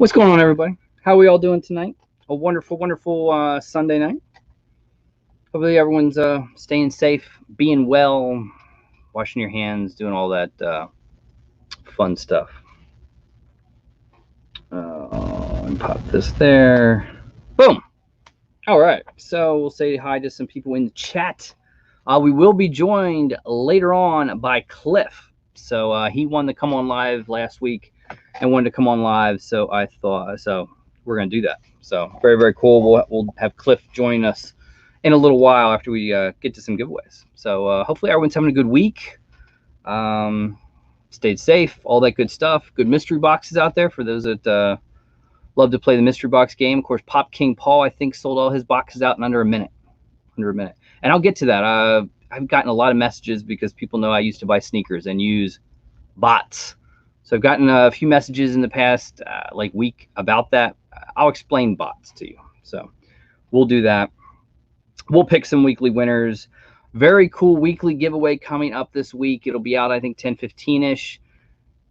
What's going on, everybody? How are we all doing tonight? A wonderful, wonderful Sunday night. Hopefully, everyone's staying safe, being well, washing your hands, doing all that fun stuff. And pop this there. Boom. All right. So we'll say hi to some people in the chat. We will be joined later on by Cliff. So he wanted to come on live last week and wanted to come on live. So I thought, we're going to do that. So very, very cool. We'll have Cliff join us in a little while after we get to some giveaways. So hopefully everyone's having a good week. Stayed safe, all that good stuff. Good mystery boxes out there for those that love to play the mystery box game. Of course, Pop King Paul, I think, sold all his boxes out in under a minute. And I'll get to that. I've gotten a lot of messages because people know I used to buy sneakers and use bots. So I've gotten a few messages in the past week about that. I'll explain bots to you. So we'll do that. We'll pick some weekly winners. Very cool weekly giveaway coming up this week. It'll be out, I think, 10:15-ish.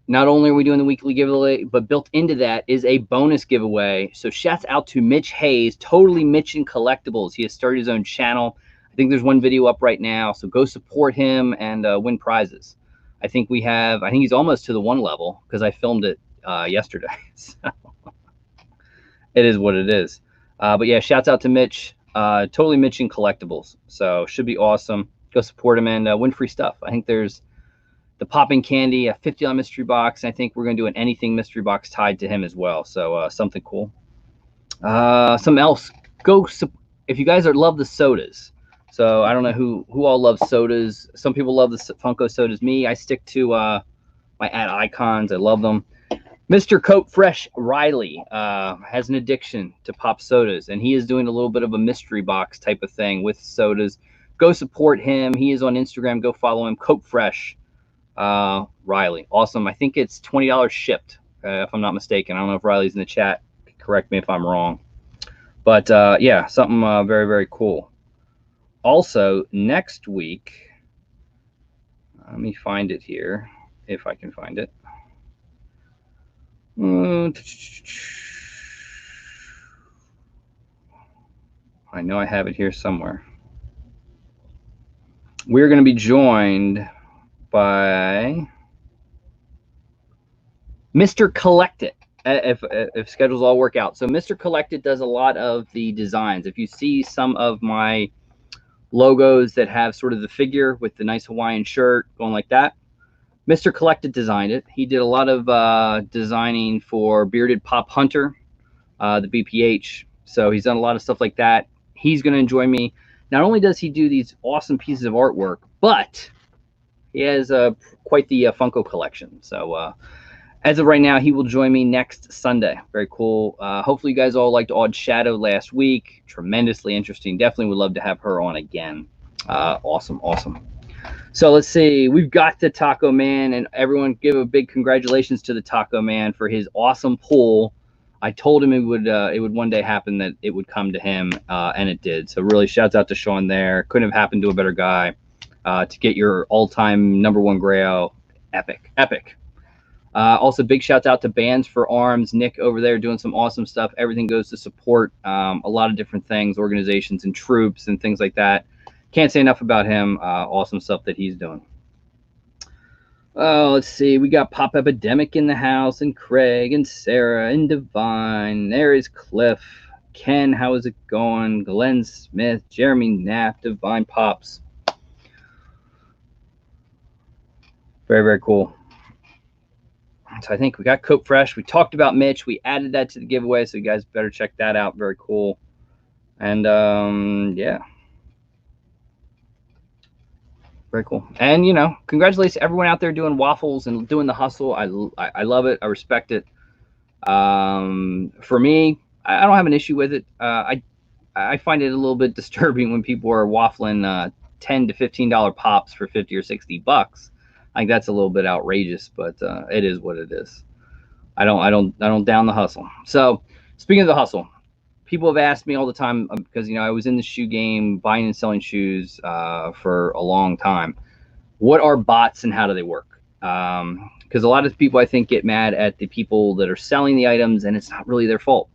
Not only are we doing the weekly giveaway, but built into that is a bonus giveaway. So shouts out to Mitch Hayes, Totally Mitchin' Collectibles. He has started his own channel. I think there's one video up right now. So go support him and win prizes. I think he's almost to the 1 level because I filmed it yesterday. So it is what it is. But yeah, shouts out to Mitch. Totally Mitchin' Collectibles. So should be awesome. Go support him and win free stuff. I think there's the popping candy, a $50 mystery box. And I think we're going to do an anything mystery box tied to him as well. So something cool. Something else. If you guys love the sodas. So I don't know who all loves sodas. Some people love the Funko sodas. Me, I stick to my ad icons. I love them. Mr. Coat Fresh Riley has an addiction to pop sodas, and he is doing a little bit of a mystery box type of thing with sodas. Go support him. He is on Instagram. Go follow him. Coat Fresh Riley. Awesome. I think it's $20 shipped, if I'm not mistaken. I don't know if Riley's in the chat. Correct me if I'm wrong. But yeah, something very, very cool. Also, next week, let me find it here, if I can find it. I know I have it here somewhere. We're going to be joined by Mr. Collect It, if schedules all work out. So Mr. Collect It does a lot of the designs. If you see some of my logos that have sort of the figure with the nice Hawaiian shirt going like that, Mr. Collect It designed it. He did a lot of designing for Bearded Pop Hunter, the BPH. So he's done a lot of stuff like that. He's going to enjoy me. Not only does he do these awesome pieces of artwork, but he has quite the Funko collection. So as of right now, he will join me next Sunday. Very cool. Hopefully you guys all liked Odd Shadow last week. Tremendously interesting. Definitely would love to have her on again. Awesome. So let's see. We've got the Taco Man, and everyone give a big congratulations to the Taco Man for his awesome pull. I told him it would one day happen, that it would come to him, and it did. So really, shouts out to Sean there. Couldn't have happened to a better guy to get your all-time #1 Grail. Epic. Also, big shouts out to Bands for Arms. Nick over there doing some awesome stuff. Everything goes to support a lot of different things, organizations and troops and things like that. Can't say enough about him. Awesome stuff that he's doing. Oh, let's see. We got Pop Epidemic in the house, and Craig, and Sarah, and Divine. There is Cliff. Ken, how is it going? Glenn Smith, Jeremy Knapp, Divine Pops. Very, very cool. So I think we got Coat Fresh. We talked about Mitch. We added that to the giveaway, so you guys better check that out. Very cool. And yeah. Very cool. And, you know, congratulations to everyone out there doing waffles and doing the hustle. I love it. I respect it. For me, I don't have an issue with it. I find it a little bit disturbing when people are waffling $10 to $15 pops for 50 or 60 bucks. I think that's a little bit outrageous, but it is what it is. I don't down the hustle. So speaking of the hustle, people have asked me all the time, because, you know, I was in the shoe game, buying and selling shoes for a long time. What are bots and how do they work? Because a lot of people, I think, get mad at the people that are selling the items, and it's not really their fault.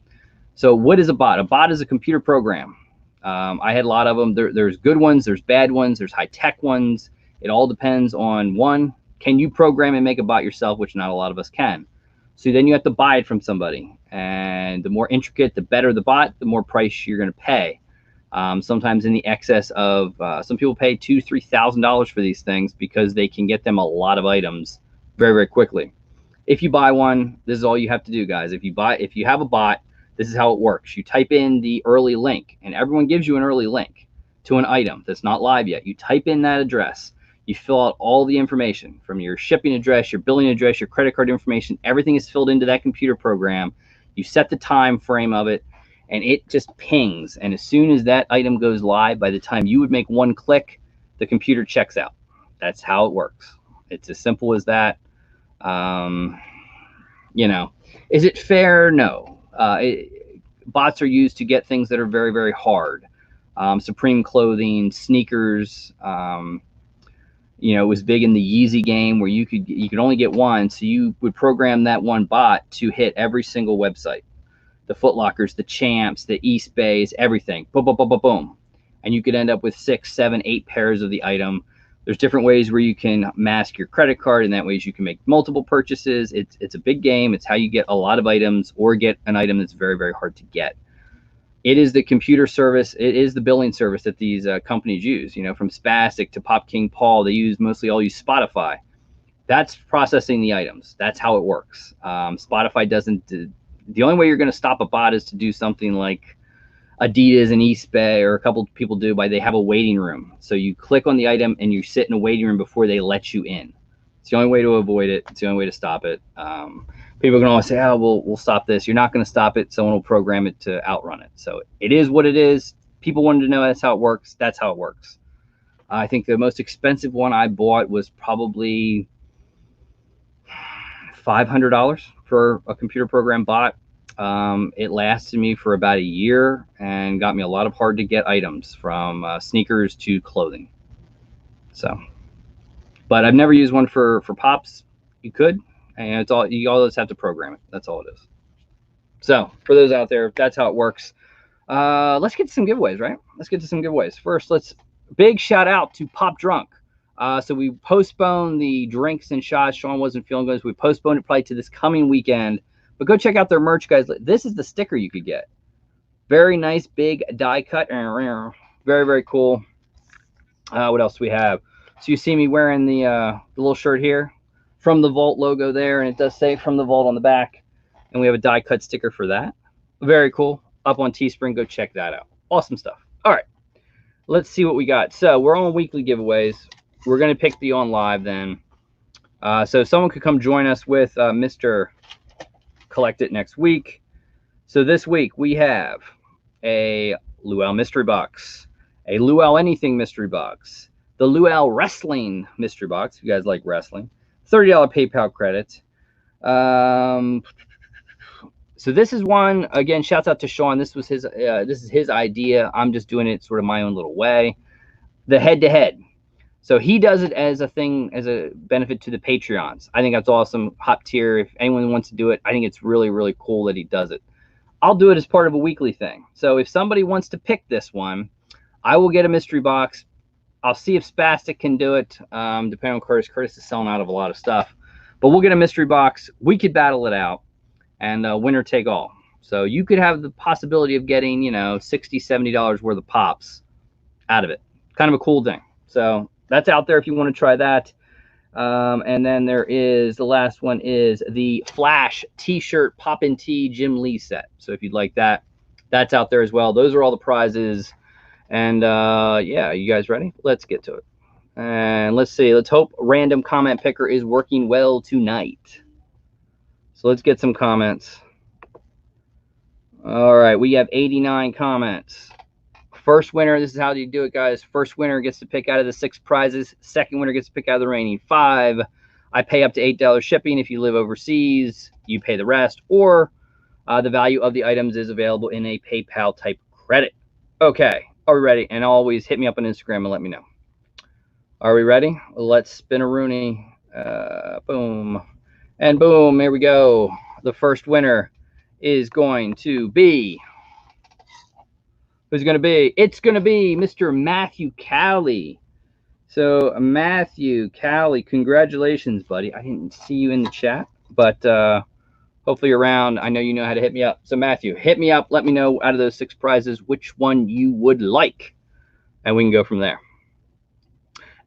So what is a bot? A bot is a computer program. I had a lot of them. There's good ones, there's bad ones, there's high-tech ones. It all depends on, one, can you program and make a bot yourself, which not a lot of us can. So then you have to buy it from somebody. And the more intricate, the better the bot, the more price you're going to pay. Sometimes in the excess of, some people pay $2,000–3,000 for these things because they can get them a lot of items very, very quickly. If you buy one, this is all you have to do, guys. If you have a bot, this is how it works. You type in the early link, and everyone gives you an early link to an item that's not live yet. You type in that address. You fill out all the information from your shipping address, your billing address, your credit card information. Everything is filled into that computer program. You set the time frame of it, and it just pings. And as soon as that item goes live, by the time you would make one click, the computer checks out. That's how it works. It's as simple as that. You know, is it fair? No. Bots are used to get things that are very, very hard. Supreme clothing, sneakers. You know, it was big in the Yeezy game where you could only get one, so you would program that one bot to hit every single website. The Foot Lockers, the Champs, the East Bays, everything. Boom, boom, boom, boom, boom. And you could end up with 6, 7, 8 pairs of the item. There's different ways where you can mask your credit card, and that ways you can make multiple purchases. It's a big game. It's how you get a lot of items or get an item that's very, very hard to get. It is the computer service. It is the billing service that these companies use. You know, from Spastic to Pop King Paul, they mostly all use Spotify. That's processing the items. That's how it works. Spotify doesn't. The only way you're going to stop a bot is to do something like Adidas and Eastbay, or a couple of people do, they have a waiting room. So you click on the item and you sit in a waiting room before they let you in. It's the only way to avoid it. It's the only way to stop it. People can always say, oh, we'll stop this. You're not going to stop it. Someone will program it to outrun it. So it is what it is. People wanted to know that's how it works. That's how it works. I think the most expensive one I bought was probably $500 for a computer program bot. It lasted me for about a year and got me a lot of hard to get items, from sneakers to clothing. So, but I've never used one for pops. You could, and it's all, you always have to program it. That's all it is. So for those out there, that's how it works. Let's get to some giveaways, right? Let's get to some giveaways. First, big shout out to Pop Drunk. So we postponed the drinks and shots. Sean wasn't feeling good, so we postponed it probably to this coming weekend. But go check out their merch, guys. This is the sticker you could get. Very nice, big die cut. Very, very cool. What else do we have? So you see me wearing the little shirt here, From the Vault logo there, and it does say From the Vault on the back. And we have a die cut sticker for that. Very cool. Up on Teespring. Go check that out. Awesome stuff. All right. Let's see what we got. So we're on weekly giveaways. We're going to pick the on live then. So someone could come join us with Mr. Collect It next week. So this week we have a Luau mystery box, a Luau anything mystery box, the Luau wrestling mystery box, if you guys like wrestling, $30 PayPal credit. So this is one, again, shouts out to Sean. This was his this is his idea. I'm just doing it sort of my own little way. The head-to-head. So he does it as a thing, as a benefit to the Patreons. I think that's awesome. Hop tier. If anyone wants to do it, I think it's really, really cool that he does it. I'll do it as part of a weekly thing. So if somebody wants to pick this one, I will get a mystery box. I'll see if Spastic can do it, depending on Curtis. Curtis is selling out of a lot of stuff. But we'll get a mystery box. We could battle it out, and winner take all. So you could have the possibility of getting, you know, $60, $70 worth of pops out of it. Kind of a cool thing. So that's out there if you want to try that. And then there is, the last one is the Flash T-shirt Poppin' Tee Jim Lee set. So if you'd like that, that's out there as well. Those are all the prizes. And yeah, you guys ready? Let's get to it. And let's see. Let's hope Random Comment Picker is working well tonight. So let's get some comments. All right, we have 89 comments. First winner, this is how you do it, guys. First winner gets to pick out of the 6 prizes. Second winner gets to pick out of the remaining 5. I pay up to $8 shipping. If you live overseas, you pay the rest. Or the value of the items is available in a PayPal type credit. Okay, are we ready? And always hit me up on Instagram and let me know. Are we ready? Let's spin a Rooney. Boom. And boom, there we go. The first winner is going to be... Who's going to be? It's going to be Mr. Matthew Cowley. So, Matthew Cowley, congratulations, buddy. I didn't see you in the chat, but hopefully you're around. I know you know how to hit me up. So, Matthew, hit me up. Let me know out of those 6 prizes which one you would like, and we can go from there.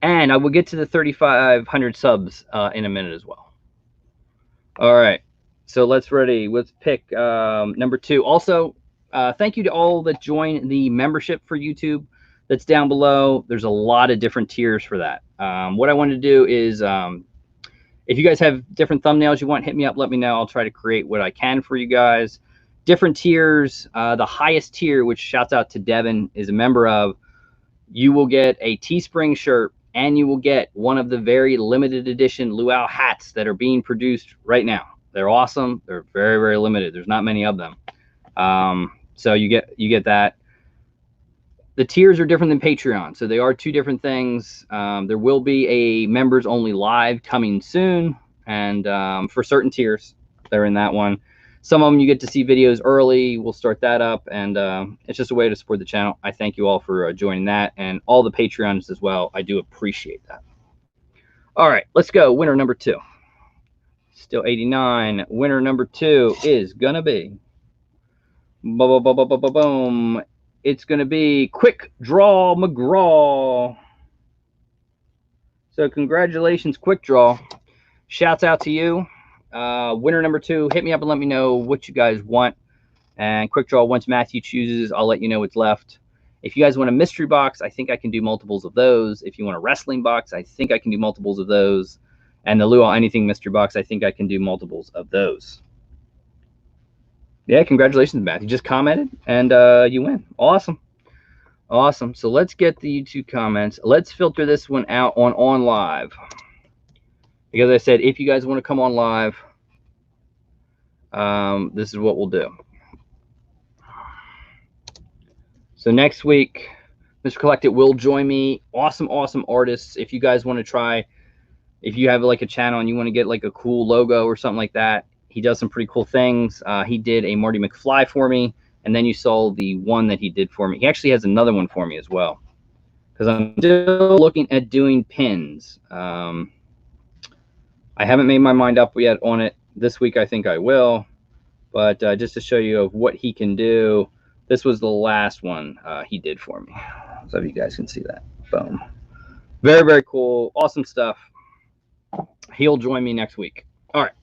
And I will get to the 3,500 subs in a minute as well. All right. So, let's pick number 2. Also, thank you to all that joined the membership for YouTube. That's down below. There's a lot of different tiers for that. What I want to do is, if you guys have different thumbnails you want, hit me up, let me know. I'll try to create what I can for you guys. Different tiers. The highest tier, which shouts out to Devin, is a member of, you will get a Teespring shirt, and you will get one of the very limited edition Luau hats that are being produced right now. They're awesome. They're very, very limited. There's not many of them. So you get that. The tiers are different than Patreon, so they are 2 different things. There will be a members only live coming soon, and for certain tiers, they're in that one. Some of them you get to see videos early. We'll start that up, and it's just a way to support the channel. I thank you all for joining that, and all the Patreons as well. I do appreciate that. All right, let's go. Winner number 2. Still 89. Winner number 2 is gonna be... Boom. It's going to be Quick Draw McGraw. So congratulations, Quick Draw. Shouts out to you. Winner number 2, hit me up and let me know what you guys want. And Quick Draw, once Matthew chooses, I'll let you know what's left. If you guys want a mystery box, I think I can do multiples of those. If you want a wrestling box, I think I can do multiples of those. And the Luau Anything mystery box, I think I can do multiples of those. Yeah, congratulations, Matthew. You just commented, and you win. Awesome. Awesome. So let's get the YouTube comments. Let's filter this one out on live. Because I said, if you guys want to come on live, this is what we'll do. So next week, Mr. Collect It will join me. Awesome, awesome artists. If you guys want to try, if you have like a channel and you want to get like a cool logo or something like that, he does some pretty cool things. He did a Marty McFly for me, and then you saw the one that he did for me. He actually has another one for me as well, because I'm still looking at doing pins. I haven't made my mind up yet on it. This week I think I will, but just to show you of what he can do, this was the last one he did for me. So if you guys can see that. Boom. Very, very cool. Awesome stuff. He'll join me next week. All right.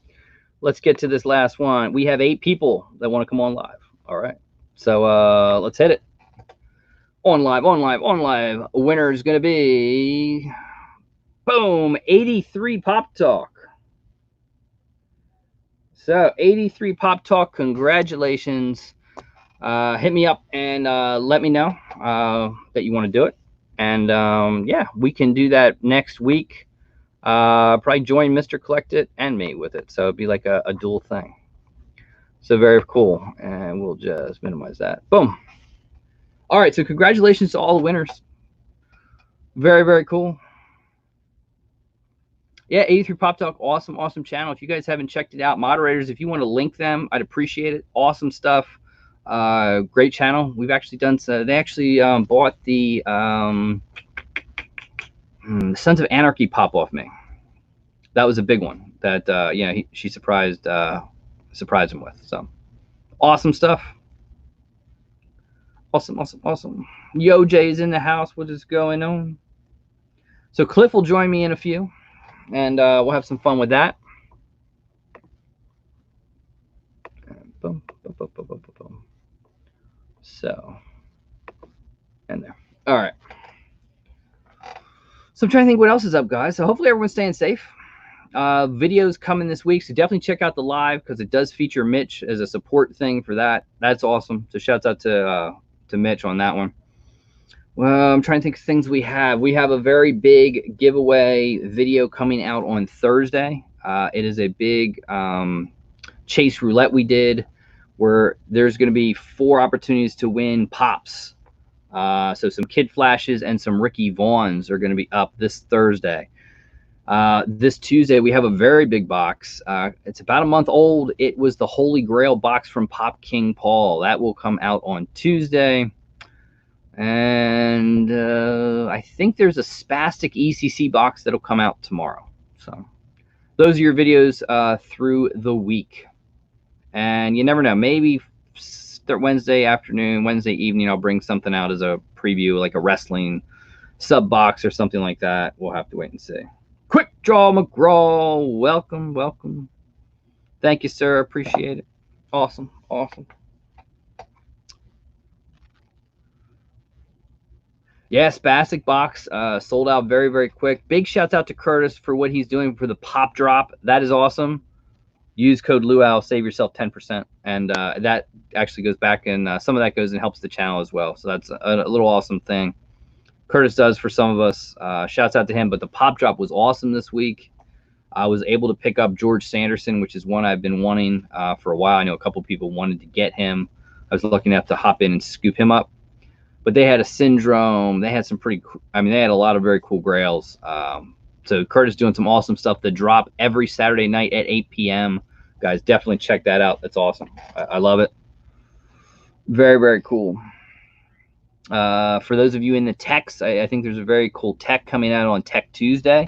Let's get to this last one. We have 8 people that want to come on live. All right. So let's hit it. On live. Winner is going to be... Boom. 83 Pop Talk. So 83 Pop Talk. Congratulations. Hit me up and let me know that you want to do it. And yeah, we can do that next week. Probably join Mr. Collect It and me with it, so it'd be like a dual thing. So very cool, and we'll just minimize that. Boom. All right, so congratulations to all the winners. Very, very cool. Yeah, 83 Pop Talk, awesome, awesome channel. If you guys haven't checked it out, moderators, if you want to link them, I'd appreciate it. Awesome stuff. Great channel. We've actually done so. They actually bought the Sons of Anarchy pop off me. That was a big one that yeah, she surprised him with. So awesome stuff. Awesome. Yo Jay's in the house. What is going on? So Cliff will join me in a few, and we'll have some fun with that. Boom. So, and there. All right. So I'm trying to think what else is up, guys. So hopefully everyone's staying safe. Videos coming this week, so definitely check out the live, because it does feature Mitch as a support thing for that. That's awesome. So shouts out to Mitch on that one. Well, I'm trying to think of things we have. We have a very big giveaway video coming out on Thursday. It is a big chase roulette we did, where there's going to be 4 opportunities to win pops. So some Kid Flashes and some Ricky Vaughns are going to be up this Thursday. This Tuesday, we have a very big box. It's about a month old. It was the Holy Grail box from Pop King Paul. That will come out on Tuesday. And I think there's a Spastic ECC box that'll come out tomorrow. So those are your videos through the week. And you never know. Maybe Wednesday afternoon, Wednesday evening, I'll bring something out as a preview, like a wrestling sub box or something like that. We'll have to wait and see. Quick Draw McGraw, welcome, welcome. Thank you, sir. Appreciate it. Awesome, awesome. Yeah, Spastic box sold out very, very quick. Big shouts out to Curtis for what he's doing for the pop drop. That is awesome. Use code Luau, save yourself 10%. And that actually goes back, and some of that goes and helps the channel as well. So that's a little awesome thing Curtis does for some of us. Shouts out to him. But the pop drop was awesome this week. I was able to pick up George Sanderson, which is one I've been wanting for a while. I know a couple people wanted to get him. I was lucky enough to hop in and scoop him up. But they had a Syndrome. They had some pretty, they had a lot of very cool grails. So Curtis doing some awesome stuff. The drop every Saturday night at 8 p.m. Guys, definitely check that out. That's awesome. I love it. Very, very cool. For those of you in the techs, I think there's a very cool tech coming out on Tech Tuesday.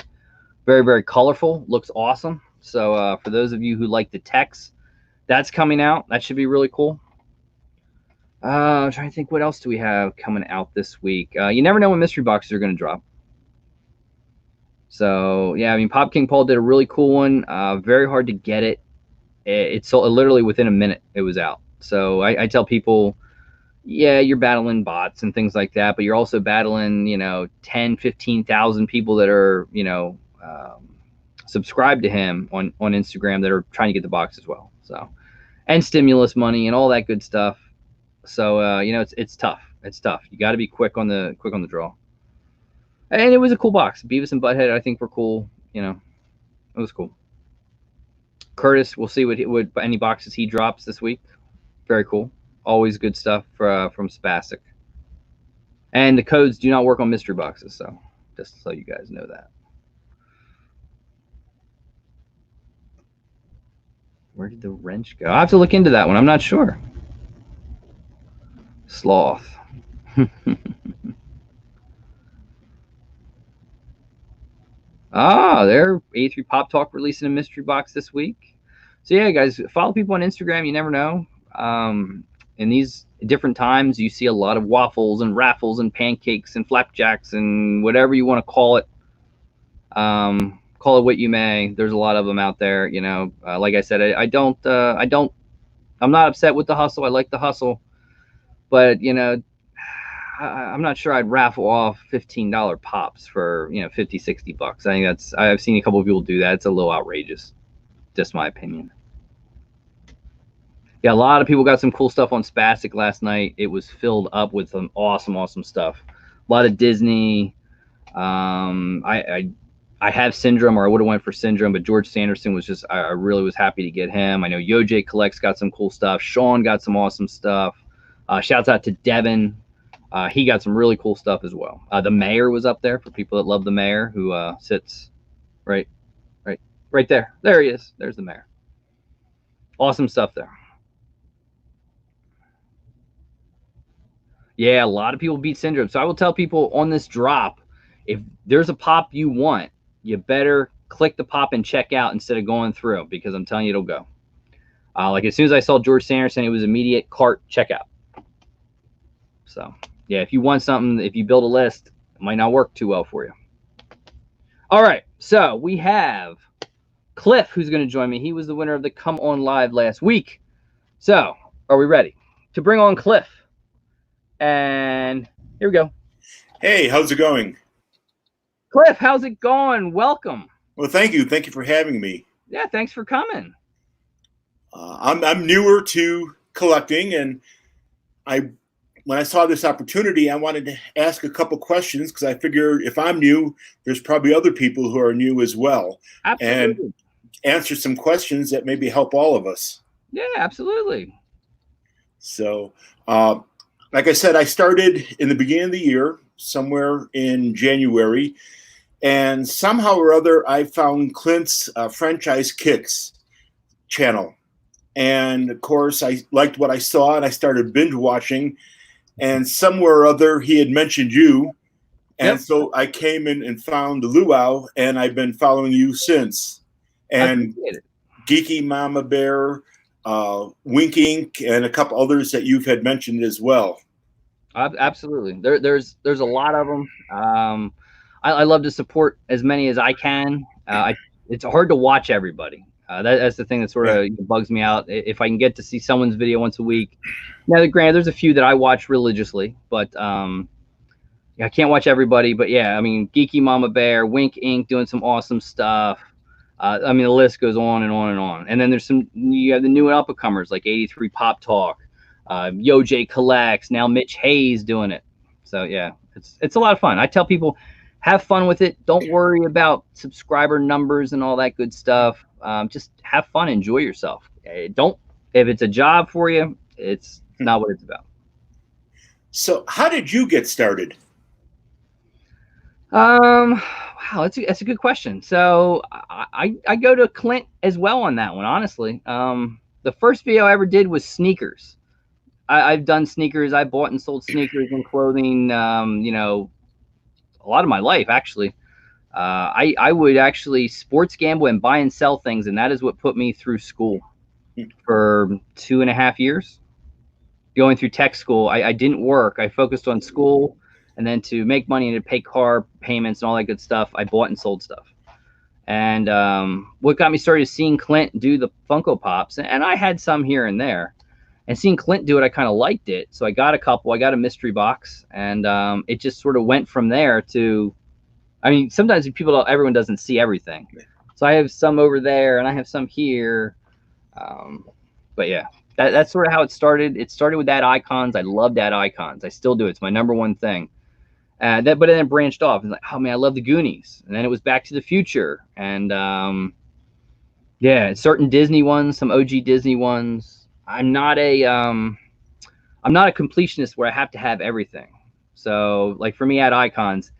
Very, very colorful. Looks awesome. So for those of you who like the techs, that's coming out. That should be really cool. I'm trying to think, what else do we have coming out this week? You never know when mystery boxes are going to drop. So yeah, Pop King Paul did a really cool one. Very hard to get it. It sold literally within a minute. It was out. So I tell people, yeah, you're battling bots and things like that, but you're also battling 10, 15,000 people that are subscribed to him on Instagram that are trying to get the box as well. So, and stimulus money and all that good stuff. So it's tough. It's tough. You got to be quick on the draw. And it was a cool box. Beavis and Butthead, I think, were cool. It was cool. Curtis, we'll see what any boxes he drops this week. Very cool. Always good stuff from Spastic. And the codes do not work on mystery boxes, so just so you guys know that. Where did the wrench go? I have to look into that one. I'm not sure. Sloth. They're A3 Pop Talk releasing a mystery box this week. So yeah, guys, follow people on Instagram. You never know. In these different times, you see a lot of waffles and raffles and pancakes and flapjacks and whatever you want to call it. Call it what you may. There's a lot of them out there. Like I said, I'm not upset with the hustle. I like the hustle. But, I'm not sure I'd raffle off $15 pops for, 50, 60 bucks. I think I've seen a couple of people do that. It's a little outrageous. Just my opinion. Yeah, a lot of people got some cool stuff on Spastic last night. It was filled up with some awesome, awesome stuff. A lot of Disney. I have Syndrome, or I would have went for Syndrome, but George Sanderson was just, I really was happy to get him. I know Yoj Collects got some cool stuff. Sean got some awesome stuff. Shouts out to Devin. He got some really cool stuff as well. The Mayor was up there for people that love the Mayor, who sits right there. There he is. There's the Mayor. Awesome stuff there. Yeah, a lot of people beat Syndrome. So I will tell people on this drop, if there's a pop you want, you better click the pop and check out instead of going through, because I'm telling you, it'll go. Like as soon as I saw George Sanderson, it was immediate cart checkout. So yeah, if you want something, if you build a list, it might not work too well for you. All right, so we have Cliff, who's going to join me. He was the winner of the Come On Live last week. So are we ready to bring on Cliff? And here we go. Hey, how's it going? Cliff, how's it going? Welcome. Well, thank you. Thank you for having me. Yeah, thanks for coming. I'm newer to collecting, and when I saw this opportunity, I wanted to ask a couple questions, because I figure if I'm new, there's probably other people who are new as well. Absolutely. And answer some questions that maybe help all of us. Yeah, absolutely. So, like I said, I started in the beginning of the year, somewhere in January, And somehow or other, I found Clint's Franchise Kicks channel. And of course, I liked what I saw, and I started binge watching. And somewhere or other, he had mentioned you. And so I came in and found the Luau, and I've been following you since. And Geeky Mama Bear, Wink Inc., and a couple others that you've had mentioned as well. Absolutely. There's a lot of them. I love to support as many as I can. It's hard to watch everybody. That's the thing that sort of bugs me out. If I can get to see someone's video once a week. Now, granted, there's a few that I watch religiously, but I can't watch everybody. But yeah, I mean, Geeky Mama Bear, Wink Inc. doing some awesome stuff. I mean, the list goes on and on and on. And then there's you have the new and upcomers like 83 Pop Talk, Yo J Collects, now Mitch Hayes doing it. So yeah, it's a lot of fun. I tell people, have fun with it. Don't worry about subscriber numbers and all that good stuff. Just have fun, enjoy yourself. If it's a job for you, it's not what it's about. So how did you get started? Wow, that's a good question. So I go to Clint as well on that one, honestly. The first video I ever did was sneakers. I've done sneakers. I bought and sold sneakers and clothing, a lot of my life, actually. I would actually sports gamble and buy and sell things, and that is what put me through school for 2.5 years. Going through tech school, I didn't work. I focused on school, and then to make money and to pay car payments and all that good stuff, I bought and sold stuff. And what got me started is seeing Clint do the Funko Pops, and I had some here and there. And seeing Clint do it, I kind of liked it. So I got a couple. I got a mystery box, and it just sort of went from there to, I mean, sometimes everyone doesn't see everything. So I have some over there, and I have some here. But yeah, that's sort of how it started. It started with Dad Icons. I love Dad Icons. I still do. It's my number one thing. But then it branched off. It's like, oh man, I love the Goonies. And then it was Back to the Future, and yeah, certain Disney ones, some OG Disney ones. I'm not a completionist where I have to have everything. So like for me at Icons,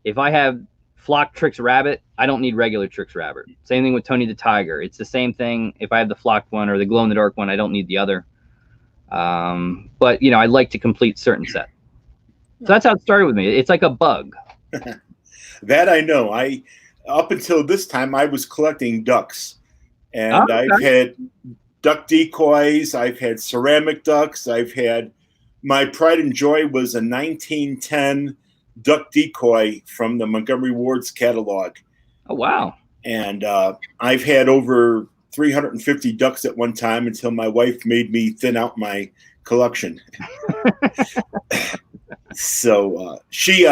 if I have Flock Tricks Rabbit, I don't need regular Tricks Rabbit. Same thing with Tony the Tiger. It's the same thing. If I have the Flock one or the glow in the dark one, I don't need the other. But I like to complete certain sets. So that's how it started with me. It's like a bug. That I know. Up until this time, I was collecting ducks, and I've had duck decoys. I've had ceramic ducks. I've had, my pride and joy was a 1910 duck decoy from the Montgomery Ward's catalog. Oh, wow. And I've had over 350 ducks at one time until my wife made me thin out my collection. So she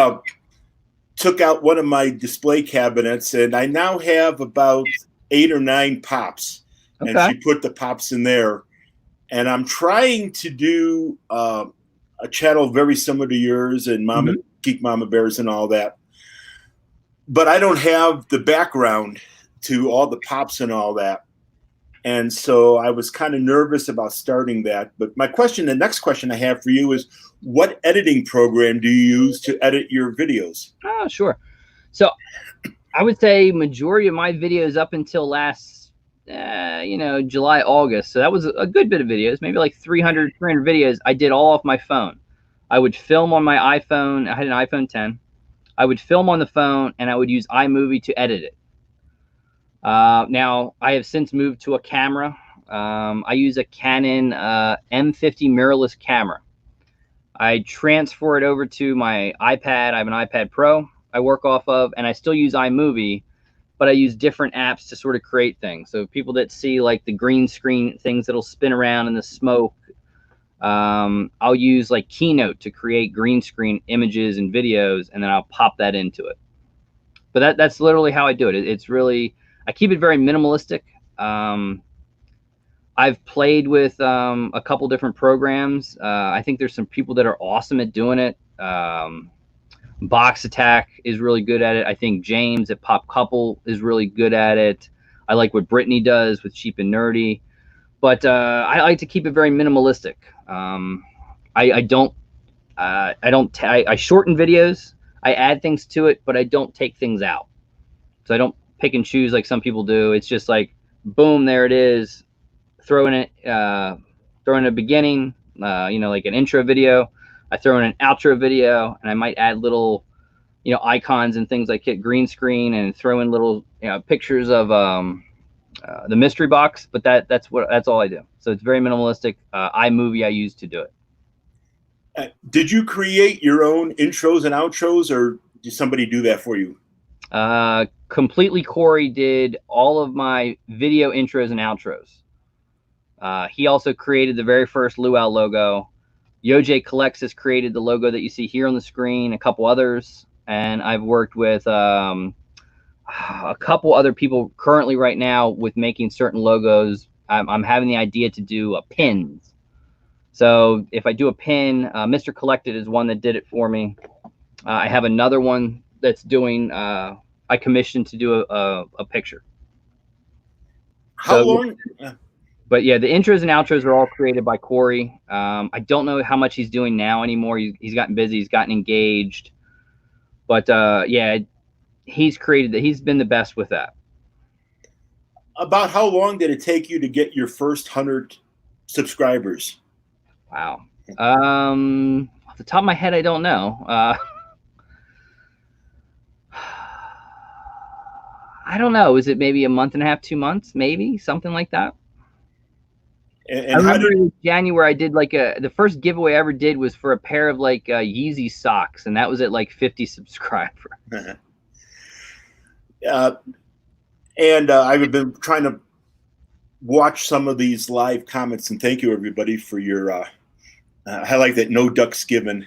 took out one of my display cabinets, and I now have about 8 or 9 pops. Okay. And she put the pops in there. And I'm trying to do a channel very similar to yours and Geek Mama Bears and all that. But I don't have the background to all the pops and all that. And so I was kind of nervous about starting that. But the next question I have for you is, what editing program do you use to edit your videos? Oh, sure. So I would say majority of my videos up until last July, August. So that was a good bit of videos, maybe like 300 videos. I did all off my phone. I would film on my iPhone. I had an iPhone 10. I would film on the phone, and I would use iMovie to edit it. Now, I have since moved to a camera. I use a Canon M50 mirrorless camera. I transfer it over to my iPad. I have an iPad Pro I work off of, and I still use iMovie, but I use different apps to sort of create things. So people that see like the green screen things that'll spin around in the smoke, I'll use like Keynote to create green screen images and videos, and then I'll pop that into it. But that's literally how I do it. It's really, I keep it very minimalistic. I've played with a couple different programs. I think there's some people that are awesome at doing it. Box Attack is really good at it. I think James at Pop Couple is really good at it. I like what Brittany does with Cheap and Nerdy. But I like to keep it very minimalistic. I shorten videos. I add things to it, but I don't take things out. So I don't pick and choose like some people do. It's just like, boom, there it is. Throw in a beginning, like an intro video. I throw in an outro video, and I might add little, icons and things like hit green screen and throw in little, pictures of the mystery box. But that's all I do. So it's very minimalistic. iMovie I use to do it. Did you create your own intros and outros, or did somebody do that for you? Completely Corey did all of my video intros and outros. He also created the very first Luau logo. Yoj Collects has created the logo that you see here on the screen, a couple others, and I've worked with a couple other people currently right now with making certain logos. I'm having the idea to do pins. So if I do a pin, Mr. Collected is one that did it for me. I have another one that's doing, I commissioned to do a picture. How long? But yeah, the intros and outros are all created by Corey. I don't know how much he's doing now anymore. He's gotten busy. He's gotten engaged. But yeah, he's created that. He's been the best with that. About how long did it take you to get your first 100 subscribers? Wow. Off the top of my head, I don't know. I don't know. Is it maybe a month and a half, 2 months, maybe something like that? And I remember in January I did like the first giveaway I ever did was for a pair of like Yeezy socks, and that was at like 50 subscribers. And I've been trying to watch some of these live comments, and thank you everybody for your I like that, no ducks given.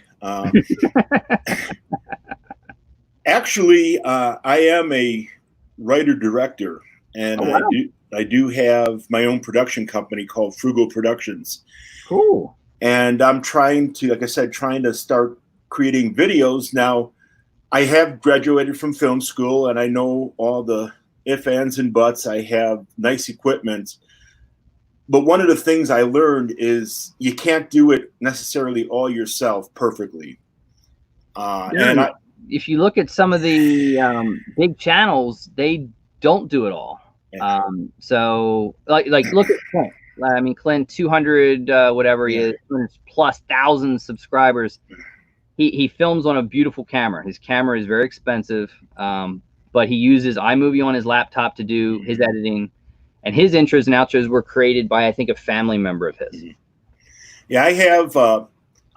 Actually, I am a writer-director, and oh, wow. I do have my own production company called Frugal Productions. Cool. And I'm trying to, like I said, start creating videos. Now, I have graduated from film school, and I know all the ifs, ands, and buts. I have nice equipment. But one of the things I learned is you can't do it necessarily all yourself perfectly. And if you look at some of the big channels, they don't do it all. Yeah. So like look at Clint. I mean, Clint, 200 whatever he is, plus 1,000 subscribers. He films on a beautiful camera. His camera is very expensive, but he uses iMovie on his laptop to do his editing. And his intros and outros were created by, I think, a family member of his. Yeah, I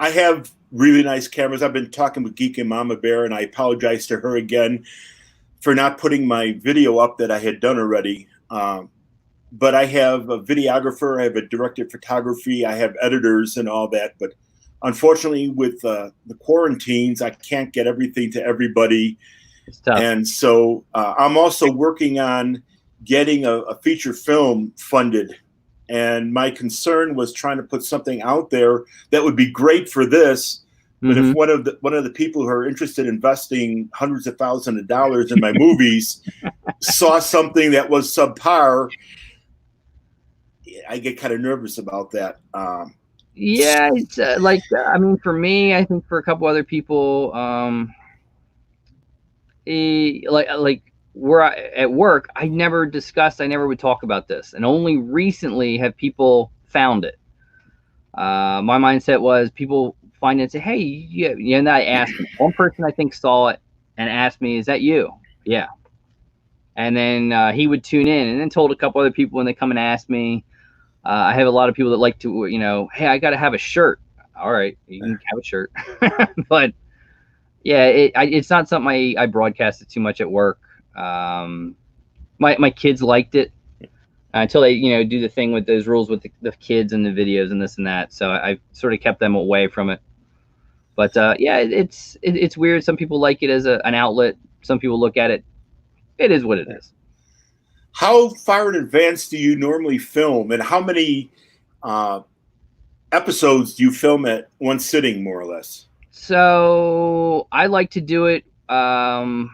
have really nice cameras. I've been talking with Geek and Mama Bear, and I apologize to her again for not putting my video up that I had done already. But I have a videographer, I have a director of photography, I have editors and all that. But unfortunately, with the quarantines, I can't get everything to everybody. It's tough. And so I'm also working on getting a feature film funded. And my concern was trying to put something out there that would be great for this. But if one of the people who are interested in investing hundreds of thousands of dollars in my movies saw something that was subpar, I get kind of nervous about that. Yeah, it's I mean, for me, I think for a couple other people, like where at work, I never would talk about this, and only recently have people found it. My mindset was people find it and say, hey, yeah, and I asked them. One person I think saw it and asked me, is that you? Yeah. And then he would tune in, and then told a couple other people when they come and ask me. I have a lot of people that like to, hey, I got to have a shirt. All right, you can have a shirt. But yeah, it's not something I broadcasted too much at work. My kids liked it until they do the thing with those rules with the kids and the videos and this and that. So I sort of kept them away from it. But yeah, it's weird. Some people like it as an outlet. Some people look at it. It is what it is. How far in advance do you normally film, and how many episodes do you film at one sitting, more or less? So I like to do it. I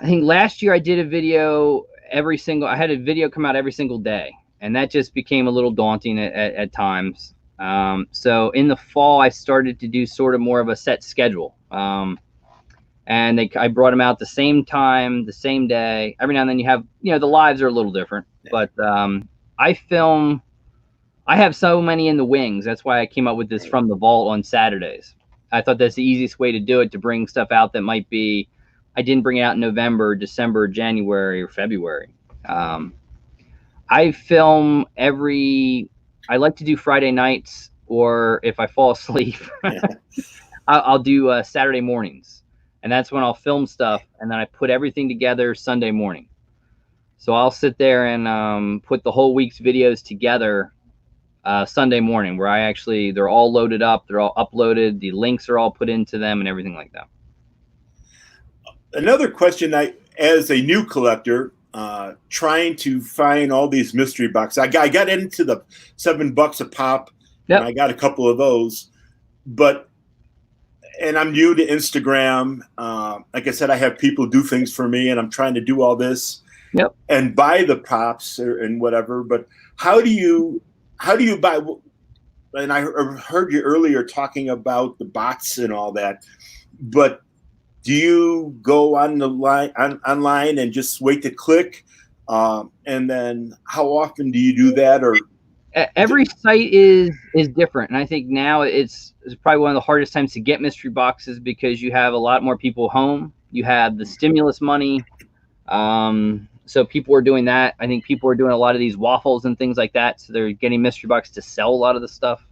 think last year I did a video I had a video come out every single day, and that just became a little daunting at times. So in the fall, I started to do sort of more of a set schedule. And and I brought them out the same time, the same day. Every now and then you have, the lives are a little different, but I have so many in the wings. That's why I came up with this From the Vault on Saturdays. I thought that's the easiest way to do it, to bring stuff out that might be, I didn't bring it out in November, December, January, or February. I film I like to do Friday nights, or if I fall asleep, I'll do Saturday mornings. And that's when I'll film stuff, and then I put everything together Sunday morning. So I'll sit there and put the whole week's videos together Sunday morning, where they're all loaded up, they're all uploaded, the links are all put into them and everything like that. Another question, as a new collector, trying to find all these mystery boxes. I got into the $7 a pop, and I got a couple of those, and I'm new to Instagram. Like I said, I have people do things for me, and I'm trying to do all this and buy the pops and whatever. But how do you buy? And I heard you earlier talking about the bots and all that, but do you go online and just wait to click? And then how often do you do that? Or every site is different, and I think now it's probably one of the hardest times to get mystery boxes, because you have a lot more people home. You have the stimulus money, so people are doing that. I think people are doing a lot of these waffles and things like that, so they're getting mystery boxes to sell a lot of the stuff.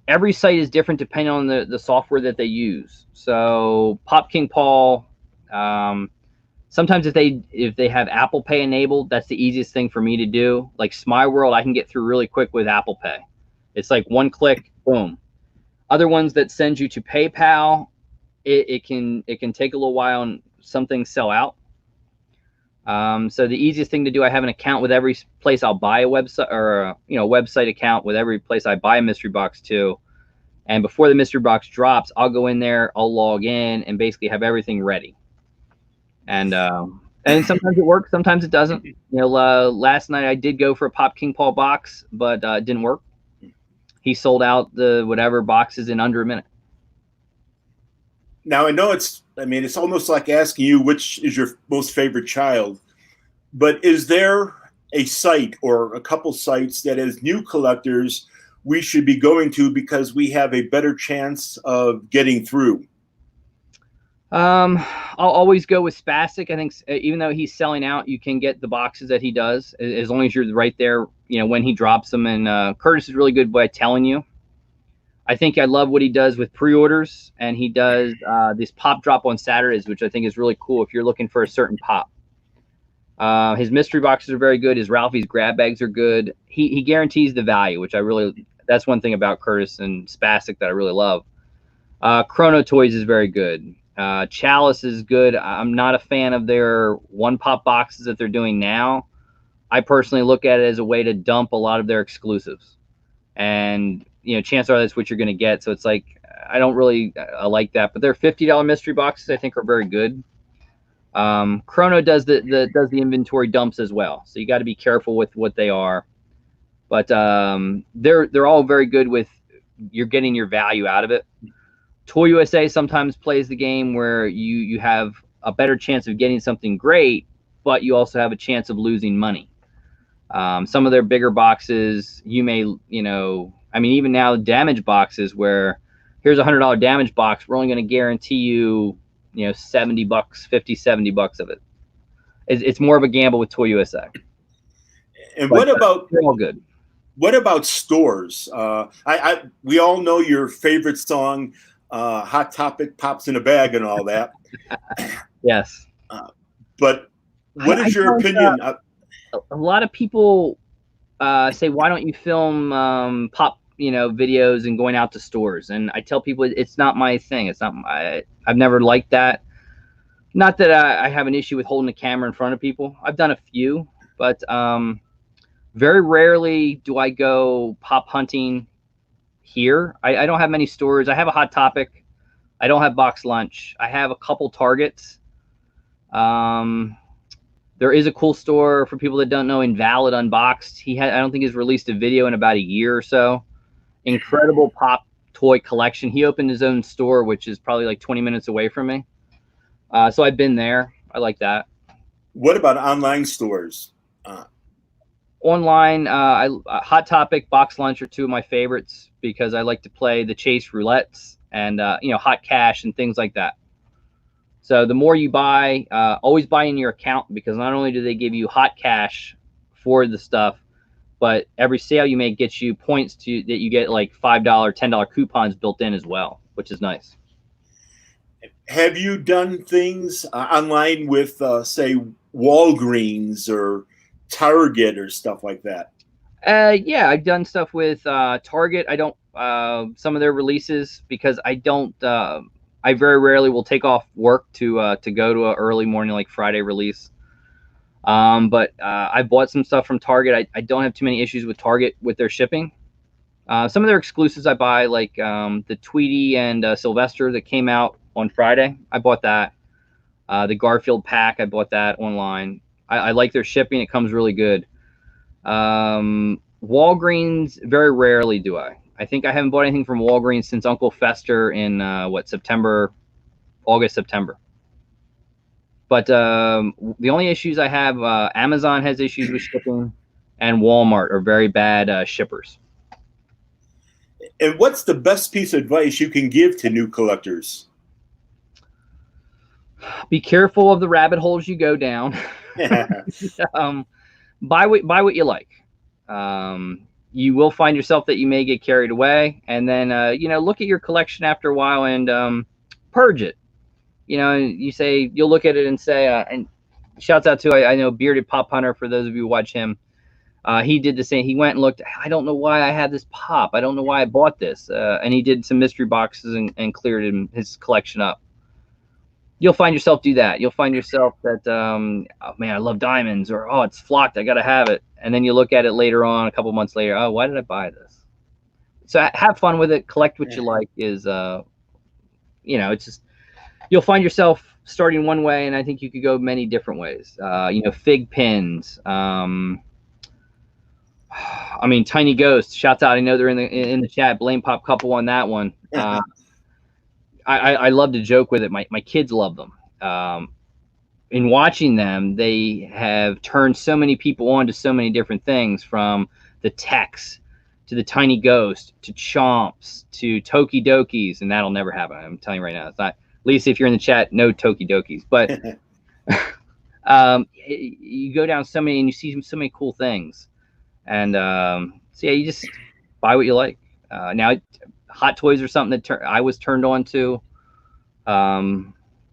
Every site is different depending on the software that they use. So Pop King Paul, sometimes if they have Apple Pay enabled, that's the easiest thing for me to do. Like Smile I can get through really quick with Apple Pay. It's like one click, boom. Other ones that send you to PayPal, it can take a little while, and some things sell out. So the easiest thing to do, I have an account with every place I'll buy a website, or a website account with every place I buy a mystery box to. And before the mystery box drops, I'll go in there, I'll log in, and basically have everything ready. And sometimes it works, sometimes it doesn't. Last night I did go for a Pop King Paul box, but it didn't work. He sold out the whatever boxes in under a minute. Now I know it's almost like asking you which is your most favorite child, but is there a site or a couple sites that as new collectors we should be going to because we have a better chance of getting through? I'll always go with Spastic. I think even though he's selling out, you can get the boxes that he does, as long as you're right there, when he drops them. And Curtis is really good by telling you. I think I love what he does with pre-orders, and he does this pop drop on Saturdays, which I think is really cool if you're looking for a certain pop. His mystery boxes are very good. His Ralphie's grab bags are good. He guarantees the value, which that's one thing about Curtis and Spastic that I really love. Chrono Toys is very good. Chalice is good. I'm not a fan of their one pop boxes that they're doing now. I personally look at it as a way to dump a lot of their exclusives, and chances are that's what you're going to get. So it's like, I don't really like that, but their $50 mystery boxes I think are very good. Chrono does the inventory dumps as well, so you got to be careful with what they are, but they're all very good with you're getting your value out of it. Toy USA sometimes plays the game where you have a better chance of getting something great, but you also have a chance of losing money. Some of their bigger boxes, you may, even now damage boxes where here's a $100 damage box, we're only going to guarantee you, $70, $50, $70 of it. It's more of a gamble with Toy USA. And what about, they're all good. What about stores? We all know your favorite song, Hot Topic, Pops in a Bag and all that. Yes. But what is your opinion? A lot of people say, why don't you film pop, videos and going out to stores? And I tell people it's not my thing. It's not I've never liked that. Not that I have an issue with holding a camera in front of people. I've done a few, but very rarely do I go pop hunting here. I don't have many stores. I have a Hot Topic. I don't have Box Lunch. I have a couple Targets. There is a cool store for people that don't know, Invalid Unboxed. I don't think he's released a video in about a year or so. Incredible pop toy collection. He opened his own store, which is probably like 20 minutes away from me. So I've been there. I like that. What about online stores? Online, Hot Topic, Box Lunch are two of my favorites because I like to play the chase roulettes and hot cash and things like that. So the more you buy, always buy in your account, because not only do they give you hot cash for the stuff, but every sale you make gets you points that you get like $5, $10 coupons built in as well, which is nice. Have you done things online with, say, Walgreens or Target or stuff like that? Yeah, I've done stuff with Target. I don't some of their releases, because I don't. I very rarely will take off work to go to an early morning like Friday release. But I bought some stuff from Target. I don't have too many issues with Target with their shipping. Some of their exclusives I buy, like the Tweety and Sylvester that came out on Friday. I bought that. The Garfield pack, I bought that online. I like their shipping. It comes really good. Walgreens, very rarely do I. I think I haven't bought anything from Walgreens since Uncle Fester in August, September. But the only issues I have, Amazon has issues with shipping, and Walmart are very bad shippers. And what's the best piece of advice you can give to new collectors? Be careful of the rabbit holes you go down. Buy what you like. You will find yourself that you may get carried away, and then look at your collection after a while and purge it. You'll look at it and say, and shouts out to I know Bearded Pop Hunter, for those of you who watch him. He did the same. He went and looked. I don't know why I had this pop. I don't know why I bought this. And he did some mystery boxes and cleared his collection up. You'll find yourself do that. You'll find yourself that, oh man, I love diamonds, or oh, it's flocked, I gotta have it. And then you look at it later on, a couple months later, oh, why did I buy this? So have fun with it. Collect what you like. It's just, you'll find yourself starting one way, and I think you could go many different ways. Fig pins. Tiny Ghost. Shouts out. I know they're in the chat. Blame Pop Couple on that one. I love to joke with it. My kids love them. In watching them, they have turned so many people on to so many different things, from the Tex to the Tiny Ghost to Chomps to Toki Dokis, and that'll never happen. I'm telling you right now. It's not. Lisa, if you're in the chat, no Toki Dokis. But you go down so many, and you see so many cool things. And you just buy what you like. Now, Hot Toys or something that I was turned on to.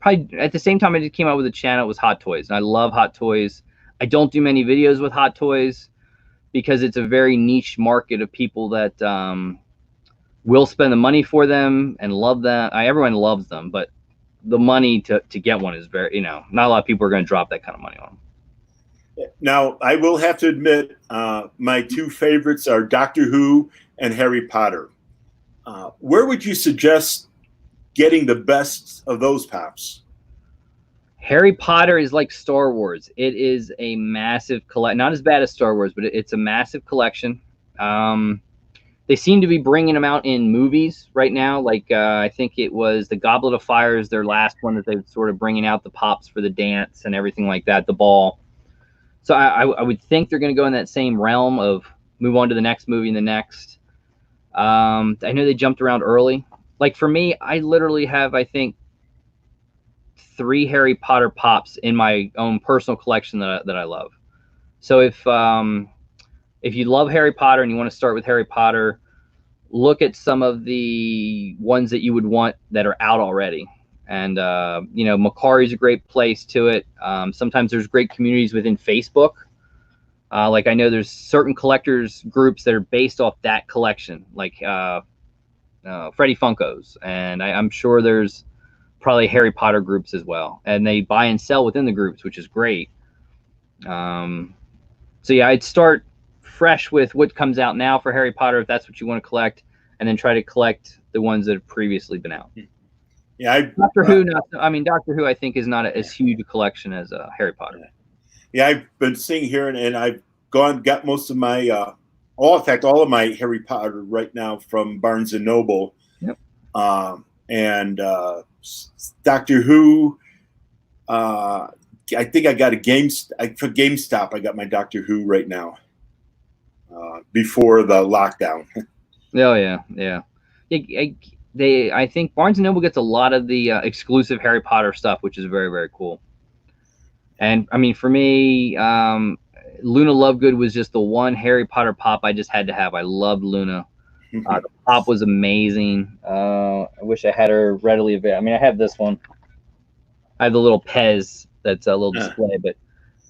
Probably at the same time I just came out with a channel, it was Hot Toys, and I love Hot Toys. I don't do many videos with Hot Toys because it's a very niche market of people that will spend the money for them and love them. Everyone loves them, but the money to get one is very, not a lot of people are going to drop that kind of money on them. Now, I will have to admit, my two favorites are Doctor Who and Harry Potter. Where would you suggest getting the best of those pops? Harry Potter is like Star Wars. It is a massive collection. Not as bad as Star Wars, but it's a massive collection. They seem to be bringing them out in movies right now. Like I think it was the Goblet of Fire is their last one that they're sort of bringing out the pops for the dance and everything like that, the ball. So I would think they're going to go in that same realm of move on to the next movie and the next. I know they jumped around early. Like for me, I literally have, I think, 3 Harry Potter pops in my own personal collection that I love. So if you love Harry Potter and you want to start with Harry Potter, look at some of the ones that you would want that are out already. And Macari's a great place to it. Sometimes there's great communities within Facebook. Like I know there's certain collectors groups that are based off that collection, like Freddy Funkos, and I'm sure there's probably Harry Potter groups as well, and they buy and sell within the groups, which is great. So yeah, I'd start fresh with what comes out now for Harry Potter if that's what you want to collect, and then try to collect the ones that have previously been out. Yeah, Doctor Who. Doctor Who I think is not as huge a collection as Harry Potter. Yeah, I've been seeing here, and I've got most of my, all of my Harry Potter right now from Barnes and Noble. and Doctor Who. I think I got for GameStop. I got my Doctor Who right now. Before the lockdown. Oh yeah. I think Barnes and Noble gets a lot of the exclusive Harry Potter stuff, which is very, very cool. And I mean, for me, Luna Lovegood was just the one Harry Potter pop I just had to have. I loved Luna. The pop was amazing. I wish I had her readily available. I mean, I have this one. I have the little Pez that's a little display, but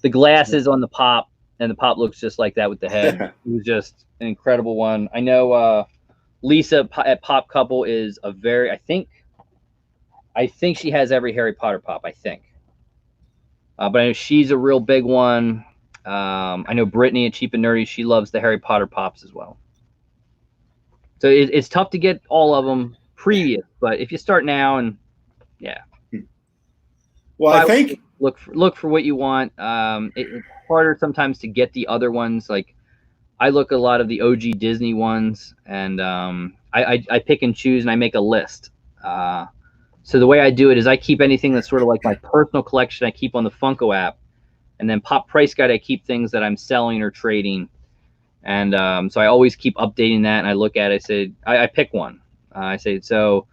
the glasses on the pop, and the pop looks just like that with the head. It was just an incredible one. I know Lisa at Pop Couple is a very, I think she has every Harry Potter pop, I think. But I know she's a real big one. I know Brittany at Cheap and Nerdy, she loves the Harry Potter pops as well. So it's tough to get all of them previous, but if you start now, and yeah. Well, I think look for what you want. It's harder sometimes to get the other ones. Like I look at a lot of the OG Disney ones, and I pick and choose, and I make a list. So the way I do it is I keep anything that's sort of like my personal collection. I keep on the Funko app, and then Pop Price Guide. I keep things that I'm selling or trading, and so I always keep updating that. And I look at it. I say I pick one. I say so.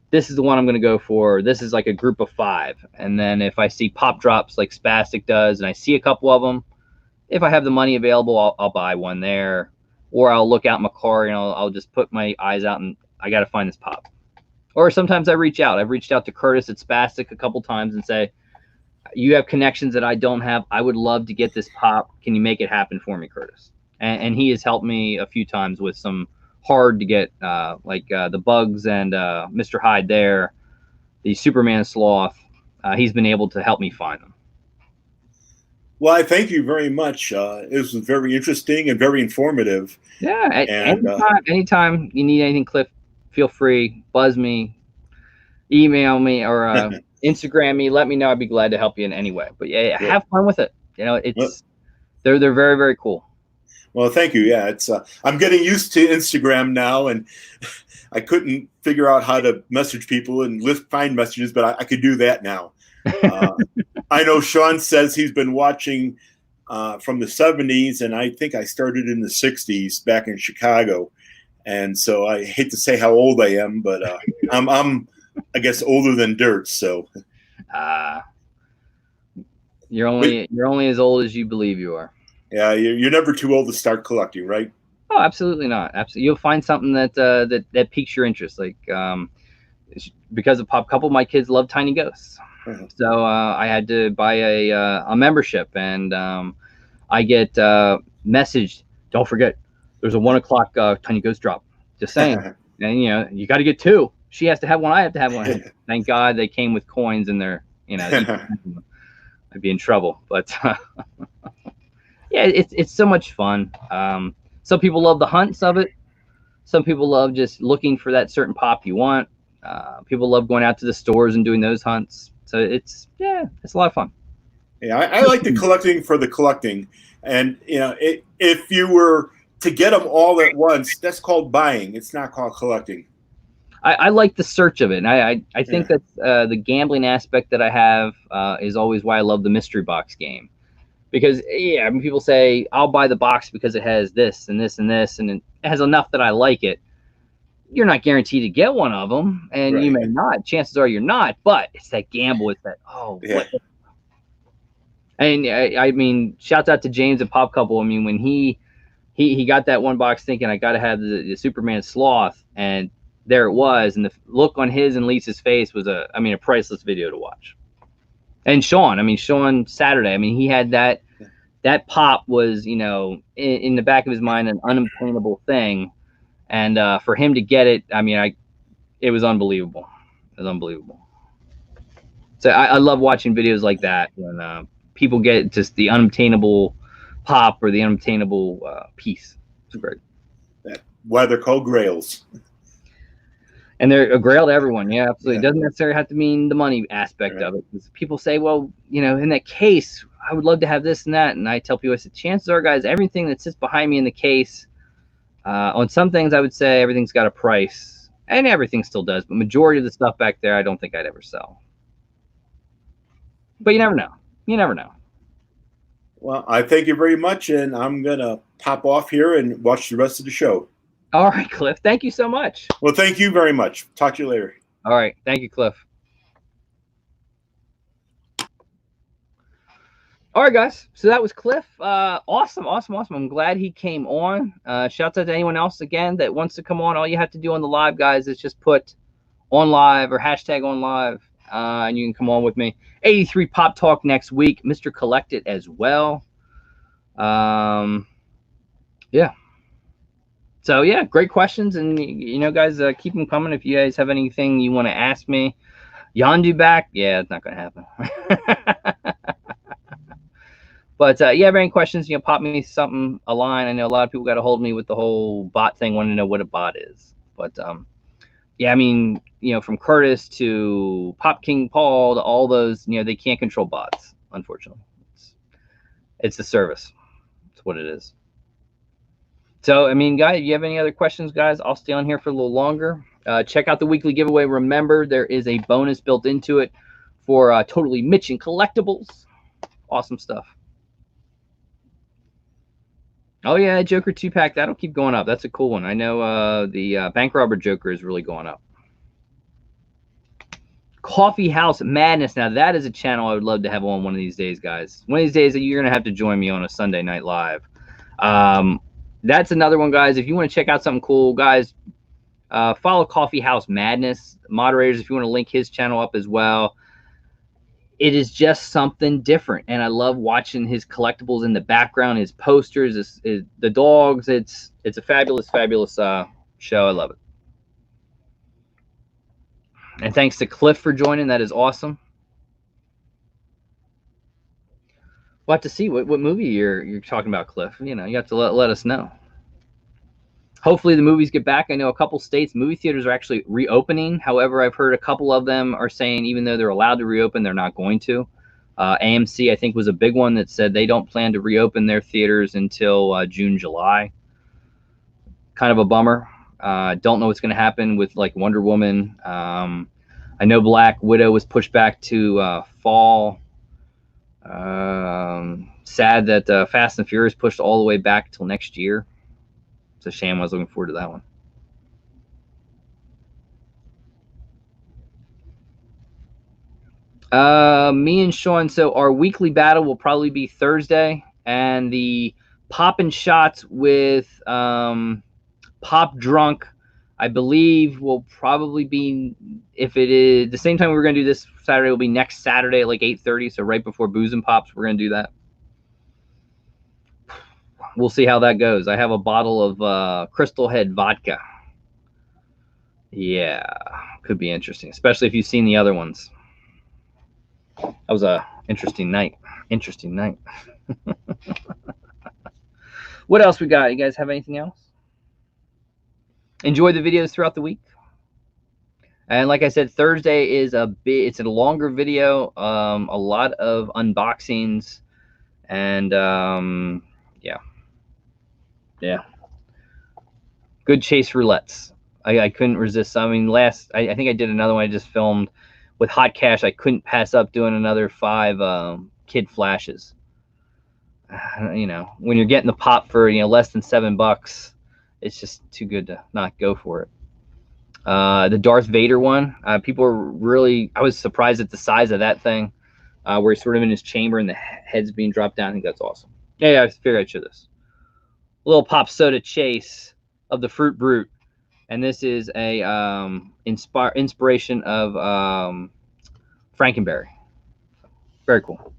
This is the one I'm going to go for. This is like a group of 5. And then if I see pop drops like Spastic does, and I see a couple of them, if I have the money available, I'll buy one there, or I'll look out in my car and I'll just put my eyes out and I got to find this pop. Or sometimes I reach out. I've reached out to Curtis at Spastic a couple times and say, you have connections that I don't have. I would love to get this pop. Can you make it happen for me, Curtis? And he has helped me a few times with some hard to get, like the Bugs and Mr. Hyde there, the Superman Sloth. He's been able to help me find them. Well, I thank you very much. It was very interesting and very informative. Yeah, anytime you need anything, Cliff, feel free. Buzz me, email me, or Instagram me. Let me know. I'd be glad to help you in any way. But yeah, have fun with it. You know, they're very, very cool. Well, thank you. Yeah, it's I'm getting used to Instagram now, and I couldn't figure out how to message people and find messages, but I could do that now. I know Sean says he's been watching from the 70s, and I think I started in the 60s back in Chicago. And so I hate to say how old I am, but I'm I guess older than dirt. So you're only as old as you believe you are. Yeah, you're never too old to start collecting, right? Oh, absolutely not. Absolutely, you'll find something that piques your interest. Like because of Pop Couple, my kids love tiny ghosts, so I had to buy a membership, and I get messaged. Don't forget, there's a 1 o'clock tiny ghost drop. Just saying, and you got to get 2. She has to have one. I have to have one. Thank God they came with coins in there. I'd be in trouble, but. Yeah, it's so much fun. Some people love the hunts of it. Some people love just looking for that certain pop you want. People love going out to the stores and doing those hunts. So it's a lot of fun. Yeah, I like the collecting for the collecting. And, if you were to get them all at once, that's called buying. It's not called collecting. I like the search of it. And I think that the gambling aspect that I have is always why I love the mystery box game. Because, people say, I'll buy the box because it has this and this and this, and it has enough that I like it. You're not guaranteed to get one of them, and you may not. Chances are you're not, but it's that gamble. It's that, what? And, I mean, shouts out to James at Pop Couple. I mean, when he got that one box thinking, I got to have the Superman Sloth, and there it was, and the look on his and Lisa's face was a priceless video to watch. And Sean Saturday, he had that pop was, in the back of his mind, an unobtainable thing. And for him to get it, it was unbelievable. It was unbelievable. So I love watching videos like that when people get just the unobtainable pop or the unobtainable piece. It's great. Why they're called grails. And they're a grail to everyone. Yeah, absolutely. It doesn't necessarily have to mean the money aspect of it. People say, well, in that case, I would love to have this and that. And I tell people, I said, chances are, guys, everything that sits behind me in the case, on some things, I would say everything's got a price. And everything still does, but majority of the stuff back there, I don't think I'd ever sell. But you never know. You never know. Well, I thank you very much, and I'm going to pop off here and watch the rest of the show. All right, Cliff. Thank you so much. Well, thank you very much. Talk to you later. All right. Thank you, Cliff. All right, guys. So that was Cliff. Awesome. I'm glad he came on. Shout out to anyone else, again, that wants to come on. All you have to do on the live, guys, is just put on live or hashtag on live, and you can come on with me. 83 Pop Talk next week. Mr. Collect It as well. Yeah. So, yeah, great questions. And, guys, keep them coming. If you guys have anything you want to ask me. Yondu back? Yeah, it's not going to happen. But, yeah, any questions, pop me something, a line. I know a lot of people got a hold of me with the whole bot thing, want to know what a bot is. But, yeah, I mean, from Curtis to Pop King Paul to all those, they can't control bots, unfortunately. It's the service. It's what it is. So, I mean, guys, if you have any other questions, guys, I'll stay on here for a little longer. Check out the weekly giveaway. Remember, there is a bonus built into it for Totally Mitchin Collectibles. Awesome stuff. Oh, yeah, Joker 2-pack. That'll keep going up. That's a cool one. I know the Bank Robber Joker is really going up. Coffee House Madness. Now, that is a channel I would love to have on one of these days, guys. One of these days, you're going to have to join me on a Sunday night live. That's another one, guys. If you want to check out something cool, guys, follow Coffee House Madness. Moderators, if you want to link his channel up as well. It is just something different, and I love watching his collectibles in the background, his posters, the dogs. It's a fabulous show. I love it. And thanks to Cliff for joining. That is awesome. We'll have to see what movie you're talking about, Cliff. You have to let us know. Hopefully the movies get back. I know a couple states, movie theaters are actually reopening. However, I've heard a couple of them are saying even though they're allowed to reopen, they're not going to. AMC, I think, was a big one that said they don't plan to reopen their theaters until June, July. Kind of a bummer. Don't know what's going to happen with like Wonder Woman. I know Black Widow was pushed back to fall. Sad that Fast and Furious pushed all the way back till next year. It's a shame. I was looking forward to that one. Me and Sean, so our weekly battle will probably be Thursday, and the Poppin' Shots with Pop Drunk, I believe, will probably be, if it is the same time we're going to do this Saturday, will be next Saturday at like 8:30, so right before Booze and Pops, we're going to do that. We'll see how that goes. I have a bottle of Crystal Head vodka. Yeah, could be interesting, especially if you've seen the other ones. That was a interesting night. Interesting night. What else we got? You guys have anything else? Enjoy the videos throughout the week. And like I said, Thursday is it's a longer video, a lot of unboxings, and yeah. Good chase roulettes. I couldn't resist. I mean, I think I did another one I just filmed with Hot Cash. I couldn't pass up doing another 5 kid flashes. When you're getting the pop for less than $7, it's just too good to not go for it. The Darth Vader one, people are really, I was surprised at the size of that thing, where he's sort of in his chamber and the head's being dropped down. I think that's awesome. Yeah, I figured I'd show this. A little pop soda chase of the Fruit Brute. And this is a inspiration of Frankenberry. Very cool.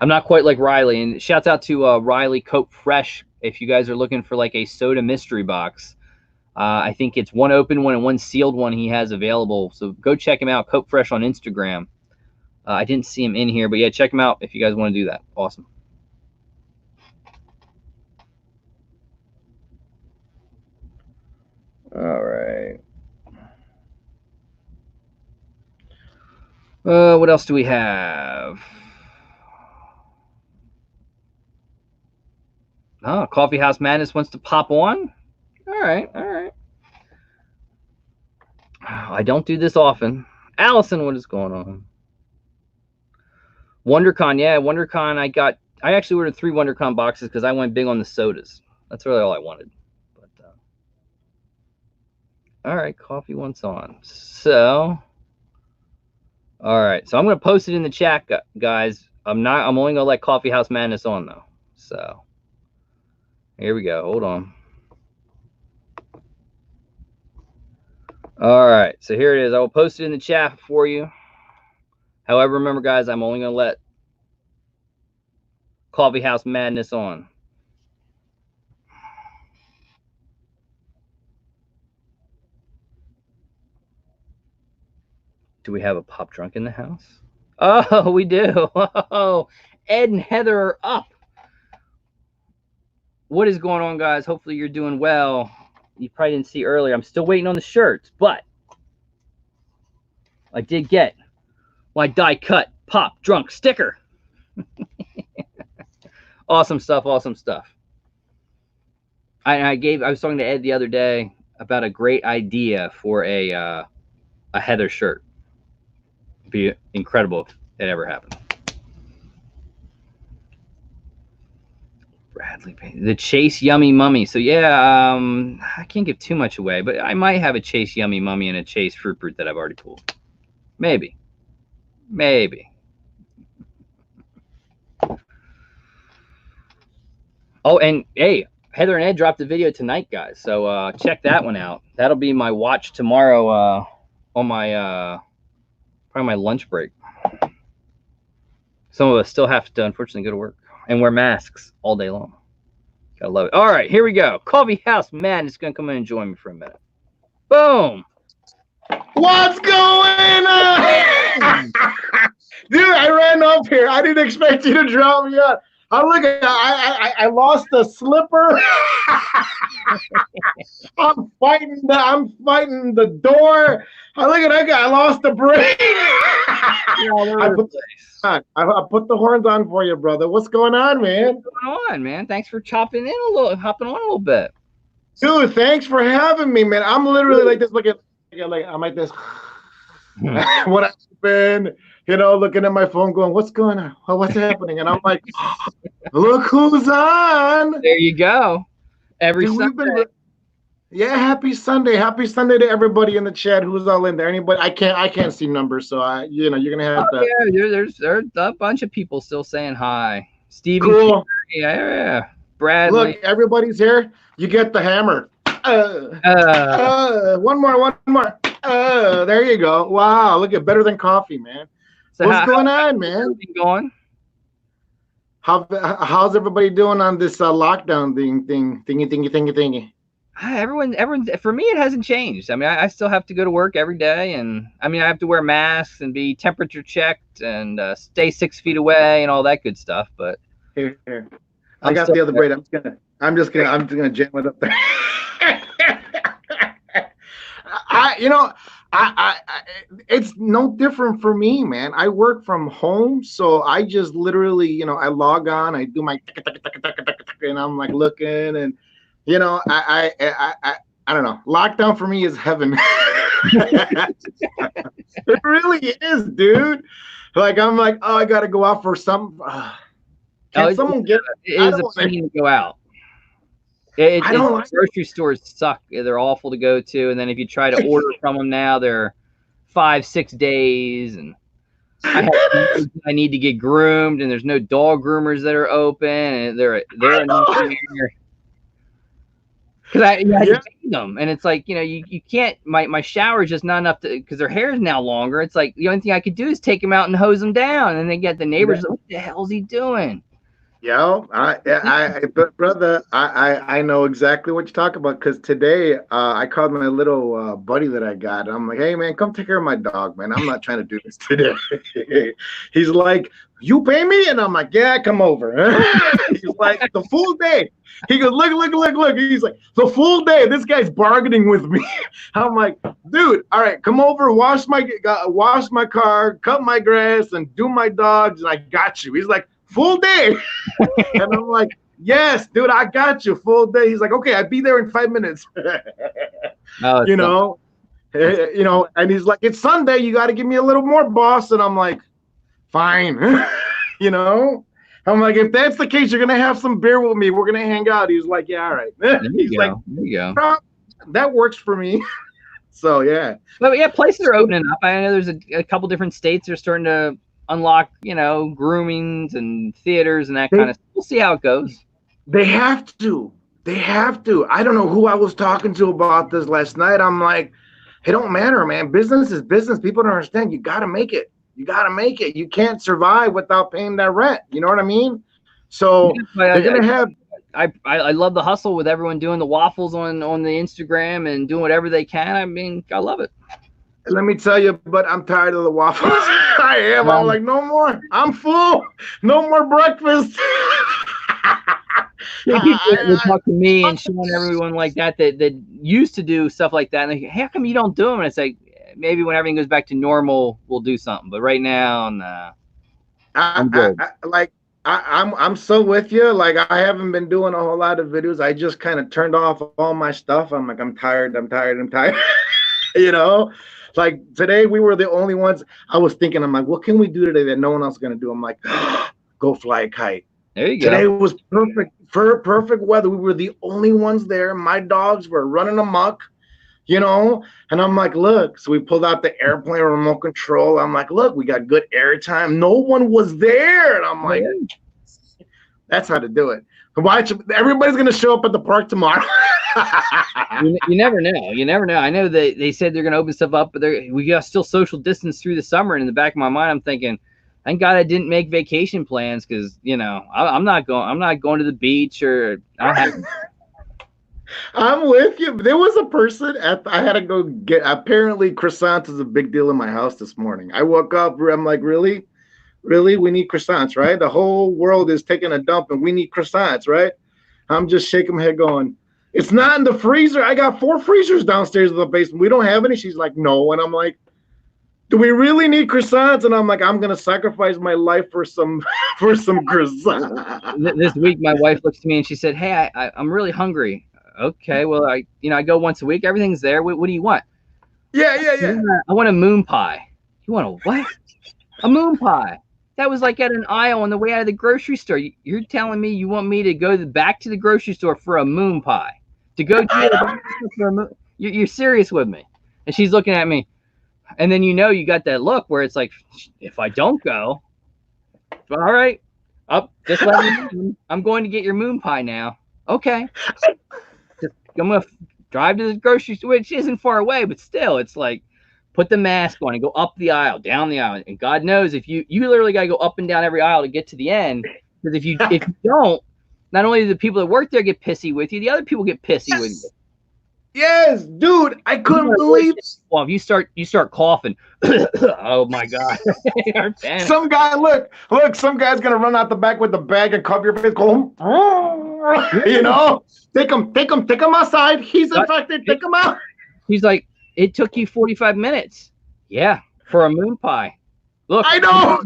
I'm not quite like Riley. And shouts out to Riley Cope Fresh. If you guys are looking for like a soda mystery box, I think it's one open one and one sealed one he has available. So go check him out. Cope Fresh on Instagram. I didn't see him in here, but yeah, check him out if you guys want to do that. Awesome. All right. What else do we have? Oh, Coffee House Madness wants to pop on. All right. I don't do this often. Allison, what is going on? WonderCon, yeah, WonderCon. I actually ordered 3 WonderCon boxes because I went big on the sodas. That's really all I wanted. But all right, coffee once on. So, all right, so I'm gonna post it in the chat, guys. I'm only gonna let Coffee House Madness on though. So, here we go. Hold on. All right, so here it is. I will post it in the chat for you. However, remember, guys, I'm only gonna let Coffee House Madness on. Do we have a pop drunk in the house? Oh, we do. Oh, Ed and Heather are up. What is going on, guys? Hopefully you're doing well. You probably didn't see earlier. I'm still waiting on the shirts, but I did get my die cut pop drunk sticker. Awesome stuff. Awesome stuff. I was talking to Ed the other day about a great idea for a Heather shirt. It'd be incredible if it ever happened. Bradley Payne, the Chase Yummy Mummy. So yeah, I can't give too much away, but I might have a Chase Yummy Mummy and a Chase Fruit Brute that I've already pulled. Maybe. Oh, and hey, Heather and Ed dropped a video tonight, guys. So check that one out. That'll be my watch tomorrow on my probably my lunch break. Some of us still have to, unfortunately, go to work and wear masks all day long. Gotta love it. All right, here we go. Coffee House Madness is gonna come in and join me for a minute. Boom. What's going on? Dude, I ran up here. I didn't expect you to drop me out. I lost the slipper. I'm fighting the door. I lost the brake. I put the horns on for you, brother. What's going on, man? What's going on, man? Thanks for hopping on a little bit. Dude, thanks for having me, man. I'm literally like this, I'm like this. What happened? Looking at my phone, going, "What's going on? What's happening?" And I'm like, "Look who's on!" There you go. Every Sunday. Happy Sunday! Happy Sunday to everybody in the chat who's all in there. Anybody? I can't see numbers, so you're gonna have to. Yeah, there's a bunch of people still saying hi. Steven. Cool. Yeah. Brad. Look, everybody's here. You get the hammer. One more. There you go. Wow, look at better than coffee, man. So what's going on, man? Going? How's everybody doing on this lockdown thingy? Everyone. For me, it hasn't changed. I mean, I still have to go to work every day, and I mean, I have to wear masks and be temperature checked and stay 6 feet away and all that good stuff. But here, I got the other braid. I'm just gonna jam it up there. It's no different for me, man. I work from home, so I just literally, I log on, I do my and I'm like looking, and I don't know. Lockdown for me is heaven. It really is, dude. Like I'm like, oh, I gotta go out for some. Can someone get? It is a pain to go out. I don't like grocery stores suck. They're awful to go to, and then if you try to order from them now, they're 5-6 days, and I need to get groomed, and there's no dog groomers that are open, and they're because I had to pay them, and it's like you can't. My shower is just not enough to because their hair is now longer. It's like the only thing I could do is take them out and hose them down, and they get the neighbors. Like, what the hell's he doing? Brother, I know exactly what you're talking about because today I called my little buddy that I got. And I'm like, hey man, come take care of my dog, man. I'm not trying to do this today. He's like, you pay me? And I'm like, yeah, come over. He's like, the full day. He goes, look. He's like, the full day. This guy's bargaining with me. I'm like, dude, all right, come over, wash my car, cut my grass, and do my dogs, and I got you. He's like, full day. And I'm like, yes, dude, I got you, full day. He's like, okay, I'll be there in 5 minutes. You know, and he's like, it's Sunday, you got to give me a little more, boss. And I'm like, fine. You know, I'm like, if that's the case, you're gonna have some beer with me. We're gonna hang out. He's like, yeah, all right. He's like, there you go. "No, that works for me." So yeah. But yeah, places are opening up. I know there's a couple different states that are starting to unlock, groomings and theaters and that kind of stuff. We'll see how it goes. They have to. They have to. I don't know who I was talking to about this last night. I'm like, it don't matter, man. Business is business. People don't understand. You got to make it. You got to make it. You can't survive without paying that rent. You know what I mean? So they're going to have. I love the hustle with everyone doing the waffles on the Instagram and doing whatever they can. I mean, I love it. Let me tell you, but I'm tired of the waffles. I am. I'm like, no more. I'm full. No more breakfast. People talk to me and showing everyone like that used to do stuff like that. And they go, hey, how come you don't do them? And it's like, maybe when everything goes back to normal, we'll do something. But right now, nah. I'm good. I'm so with you. Like, I haven't been doing a whole lot of videos. I just kind of turned off all my stuff. I'm like, I'm tired. You know, like today we were the only ones. I was thinking, I'm like, what can we do today that no one else is going to do? I'm like, go fly a kite. There you go. Today was perfect weather. We were the only ones there. My dogs were running amok, and I'm like, look. So we pulled out the airplane remote control. I'm like, look, we got good air time. No one was there. And I'm like, that's how to do it. Watch, everybody's going to show up at the park tomorrow. You never know. You never know. I know they said they're going to open stuff up, but we got still social distance through the summer. And in the back of my mind, I'm thinking, thank God I didn't make vacation plans because I'm not going to the beach or I'm with you. There was a person I had to go get. Apparently, croissants is a big deal in my house this morning. I woke up. I'm like, really, we need croissants, right? The whole world is taking a dump, and we need croissants, right? I'm just shaking my head, going, it's not in the freezer. I got 4 freezers downstairs in the basement. We don't have any. She's like, no, and I'm like, do we really need croissants? And I'm like, I'm gonna sacrifice my life for some croissants. This week, my wife looks to me and she said, "Hey, I'm really hungry." Okay, well, I go once a week. Everything's there. What do you want? Yeah. I want a moon pie. You want a what? A moon pie. That was like at an aisle on the way out of the grocery store. You're telling me you want me to go back to the grocery store for a moon pie? To go to for a moon? You're serious with me? And she's looking at me. And then you got that look where it's like, if I don't go, all right, just let me know. I'm going to get your moon pie now. Okay. I'm going to drive to the grocery store, which isn't far away, but still, it's like, put the mask on and go up the aisle, down the aisle. And God knows if you literally got to go up and down every aisle to get to the end. Because if you don't, not only do the people that work there get pissy with you, the other people get pissy with you. Yes, dude, I couldn't believe it. Well, if you start coughing, oh my God. Some guy, look, some guy's gonna run out the back with the bag and cover your face, go, take him outside. He's infected, take him out. He's like, it took you 45 minutes. Yeah, for a moon pie. Look, I know.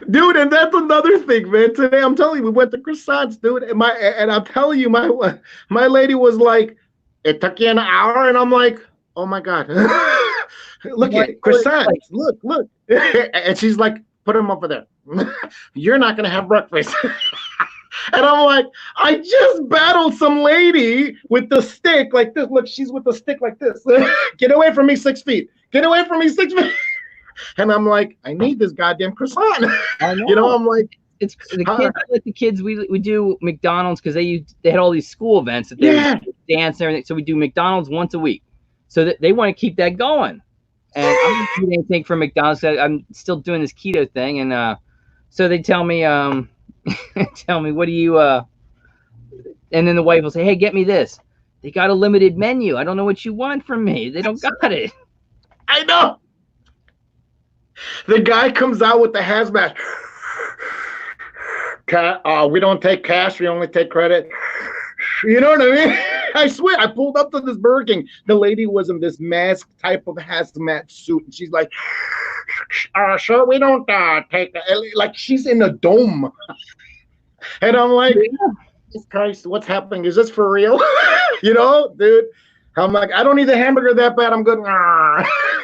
Dude, and that's another thing, man. Today, I'm telling you, we went to croissants, dude. And I'm telling you, my lady was like, it took you an hour, and I'm like, oh my God. Look at croissants. Look. And she's like, put them over there. You're not gonna have breakfast. And I'm like, I just battled some lady with the stick like this. Look, she's with the stick like this. Get away from me 6 feet. Get away from me 6 feet. And I'm like, I need this goddamn croissant. I know. I'm like, it's the kids. Like the kids, we do McDonald's because they had all these school events that they dance and everything. So we do McDonald's once a week. So that they want to keep that going. And I don't eat anything from McDonald's. I'm still doing this keto thing, and so they tell me, what do you? And then the wife will say, hey, get me this. They got a limited menu. I don't know what you want from me. They don't got it. I know. The guy comes out with the hazmat. We don't take cash. We only take credit. You know what I mean? I swear, I pulled up to this Burger King. The lady was in this mask type of hazmat suit. And she's like, sure, we don't take that. Like she's in a dome. And I'm like, Jesus Christ, what's happening? Is this for real? Dude. I'm like, I don't need the hamburger that bad. I'm good.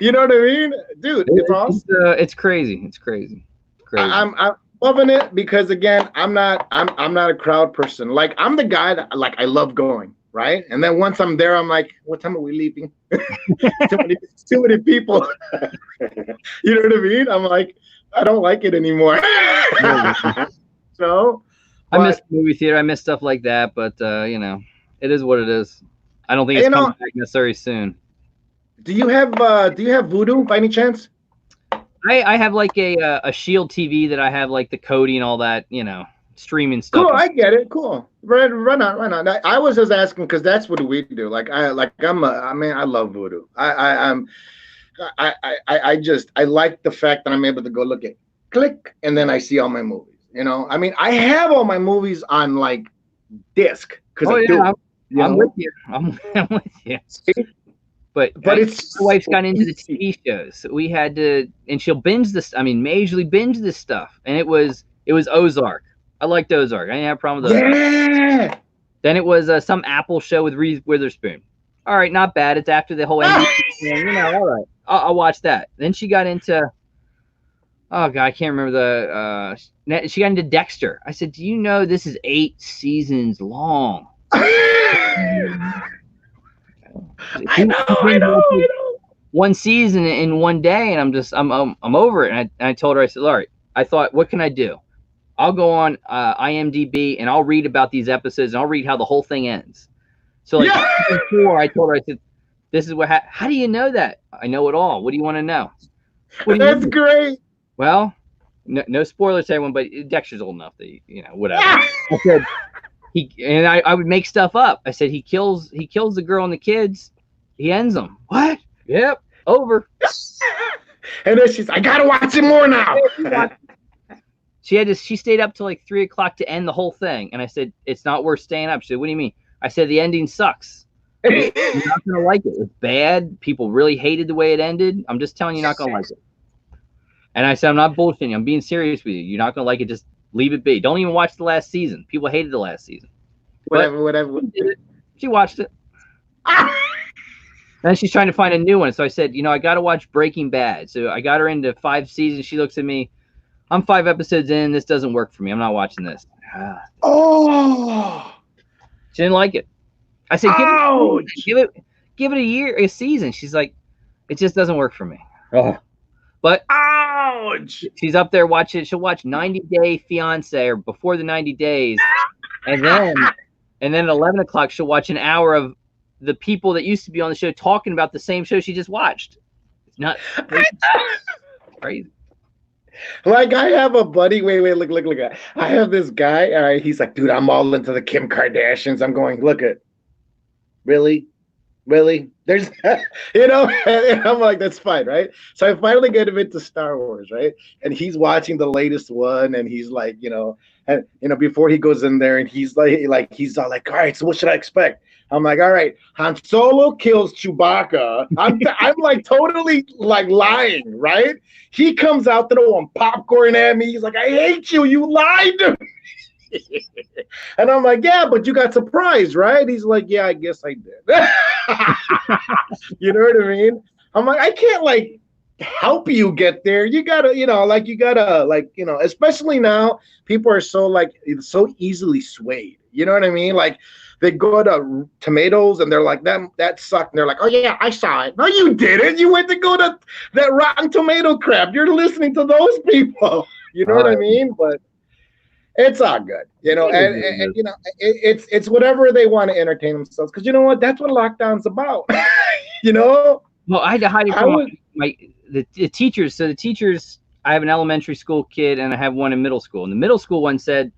You know what I mean, dude? It's awesome. It's crazy. It's crazy. I'm loving it because again, I'm not a crowd person. Like I'm the guy that like I love going, right? And then once I'm there, I'm like, what time are we leaving? too many people. You know what I mean? I'm like, I don't like it anymore. So I miss the movie theater. I miss stuff like that, but you know, it is what it is. I don't think it's coming back necessarily soon. Do you have Vudu by any chance? I have like a Shield TV that I have like the Kodi and all that, you know, streaming stuff. Cool, I get it. Cool. Run on. I was just asking because that's what we do. Like I love Vudu. I like the fact that I'm able to go look at click and then I see all my movies. You know, I mean, I have all my movies on like disc because I'm with you. I'm with you. But it's my wife's got into the TV shows. We had to, and she'll binge this. I mean, majorly binge this stuff. And it was Ozark. I liked Ozark. I didn't have a problem with Ozark. Yeah. Then it was some Apple show with Reese Witherspoon. All right, not bad. It's after the whole NBC thing. You know, all right. I'll watch that. Then she got into, oh God, I can't remember she got into Dexter. I said, do you know this is 8 seasons long? I know. One season in one day, and I'm over it. And I told her, I said, all right, I thought, what can I do? I'll go on IMDb and I'll read about these episodes and I'll read how the whole thing ends. So like before, I told her, I said, this is what. How do you know that? I know it all. What do you want to know? That's great. Well, no spoilers to everyone, but Dexter's old enough that you know whatever. I said I would make stuff up. I said he kills the girl and the kids. He ends them. What? Yep. Over. And then she's, I gotta watch it more now. She stayed up till like 3 o'clock to end the whole thing, and I said it's not worth staying up. She said, what do you mean? I said the ending sucks. You're not gonna like it. It's bad. People really hated the way it ended. I'm just telling you, you're not gonna like it. And I said, I'm not bullshitting you. I'm being serious with you. You're not gonna like it. Just leave it be. Don't even watch the last season. People hated the last season. Whatever. She watched it. Then she's trying to find a new one. So I said, I got to watch Breaking Bad. So I got her into 5 seasons. She looks at me. I'm 5 episodes in. This doesn't work for me. I'm not watching this. Oh. She didn't like it. I said, give it a season. She's like, it just doesn't work for me. Oh. But ouch. She's up there watching. She'll watch 90 Day Fiance or before the 90 days. And then at 11 o'clock, she'll watch an hour of the people that used to be on the show talking about the same show she just watched. It's not crazy. Like I have a buddy. Wait, look. I have this guy. All right, he's like, dude, I'm all into the Kim Kardashians. I'm going, look at, really? There's, and I'm like, that's fine, right? So I finally get him into Star Wars, right? And he's watching the latest one, and he's like, and before he goes in there, and he's like, he's all like, all right, so what should I expect? I'm like, all right, Han Solo kills Chewbacca. I'm like totally like lying, right? He comes out throwing popcorn at me. He's like, I hate you. You lied to me. And I'm like, yeah, but you got surprised, right? He's like, yeah, I guess I did. You know what I mean? I'm like, I can't like help you get there. You gotta, especially now, people are so easily swayed. You know what I mean? Like they go to Tomatoes and they're like, that sucked. And they're like, oh yeah, I saw it. No, you didn't. You went to go to that Rotten Tomato crap. You're listening to those people. You know what I mean? But it's all good, and it's whatever they want to entertain themselves. Because you know what? That's what lockdown's about. Well, I had to hide it from the teachers. So the teachers, I have an elementary school kid and I have one in middle school. And the middle school one said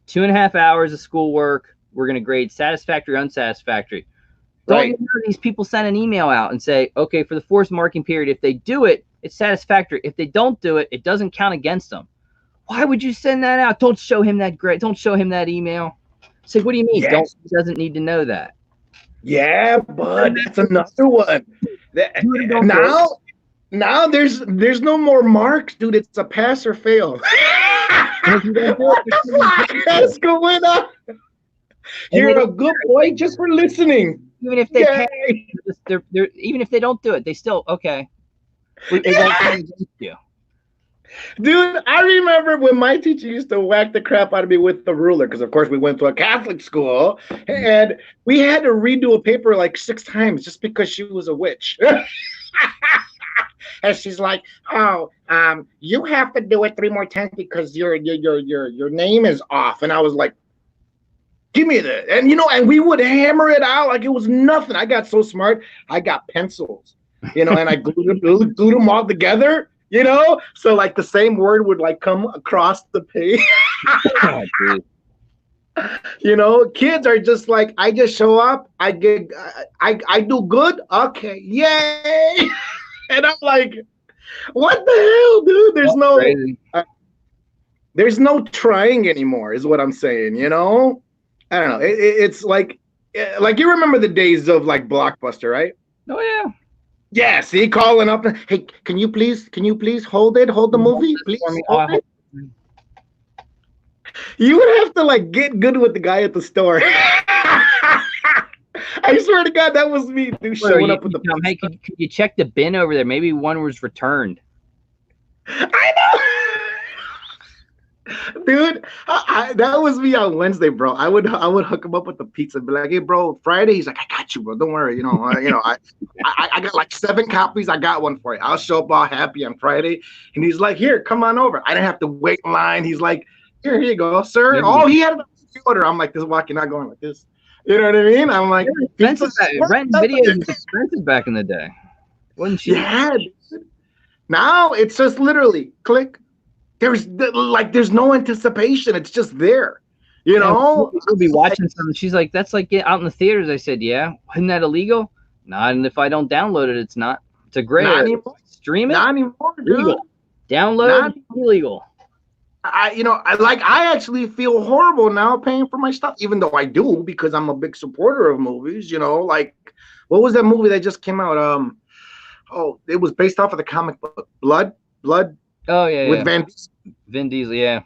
2.5 hours of schoolwork. We're going to grade satisfactory, unsatisfactory. Don't these people send an email out and say, okay, for the forced marking period, if they do it, it's satisfactory. If they don't do it, it doesn't count against them. Why would you send that out? Don't show him that grade. Don't show him that email. Say, what do you mean? Yes. He doesn't need to know that. Yeah, but that's another one. Now there's no more marks, dude. It's a pass or fail. That's going on. You're a good boy just for listening. Even if they pay, Yay! they're even if they don't do it, they still okay. We won't count against you. Dude, I remember when my teacher used to whack the crap out of me with the ruler, because of course we went to a Catholic school, and we had to redo a paper like 6 times just because she was a witch. And she's like, "Oh, you have to do it 3 more times because your name is off." And I was like, "Give me that." And and we would hammer it out like it was nothing. I got so smart. I got pencils, and I glued them all together. So like the same word would like come across the page. Oh, dude. Kids are just like, I just show up, I do good, okay, yay. And I'm like, what the hell, dude? There's no trying anymore, is what I'm saying. I don't know. It's like you remember the days of like Blockbuster, right? Oh yeah. Yeah, see, calling up, hey, can you please hold the movie, please? Hold it. You would have to like get good with the guy at the store. I swear to God, that was me, dude. Showing up with the. Hey, could you check the bin over there? Maybe one was returned. I know. Dude, that was me on Wednesday, bro. I would hook him up with the pizza and be like, "Hey, bro, Friday." He's like, "I got you, bro. Don't worry. I got like 7 copies. I got one for you. I'll show up all happy on Friday." And he's like, "Here, come on over." I didn't have to wait in line. He's like, "Here you go, sir." Yeah. Oh, he had it on the order. I'm like, this walking, not going like this. You know what I mean? I'm like, renting videos was expensive back in the day. Wasn't cheap. Yeah. Now it's just literally click. There's no anticipation. It's just there. We'll be watching something. She's like, "That's like out in the theaters." I said, "Yeah, isn't that illegal?" Not, and if I don't download it, it's not. It's a gray area. Stream it. Not anymore, dude. Legal. Download. Illegal. I actually feel horrible now paying for my stuff, even though I do because I'm a big supporter of movies. Like what was that movie that just came out? It was based off of the comic book Blood. Oh yeah, with Vin Diesel, yeah.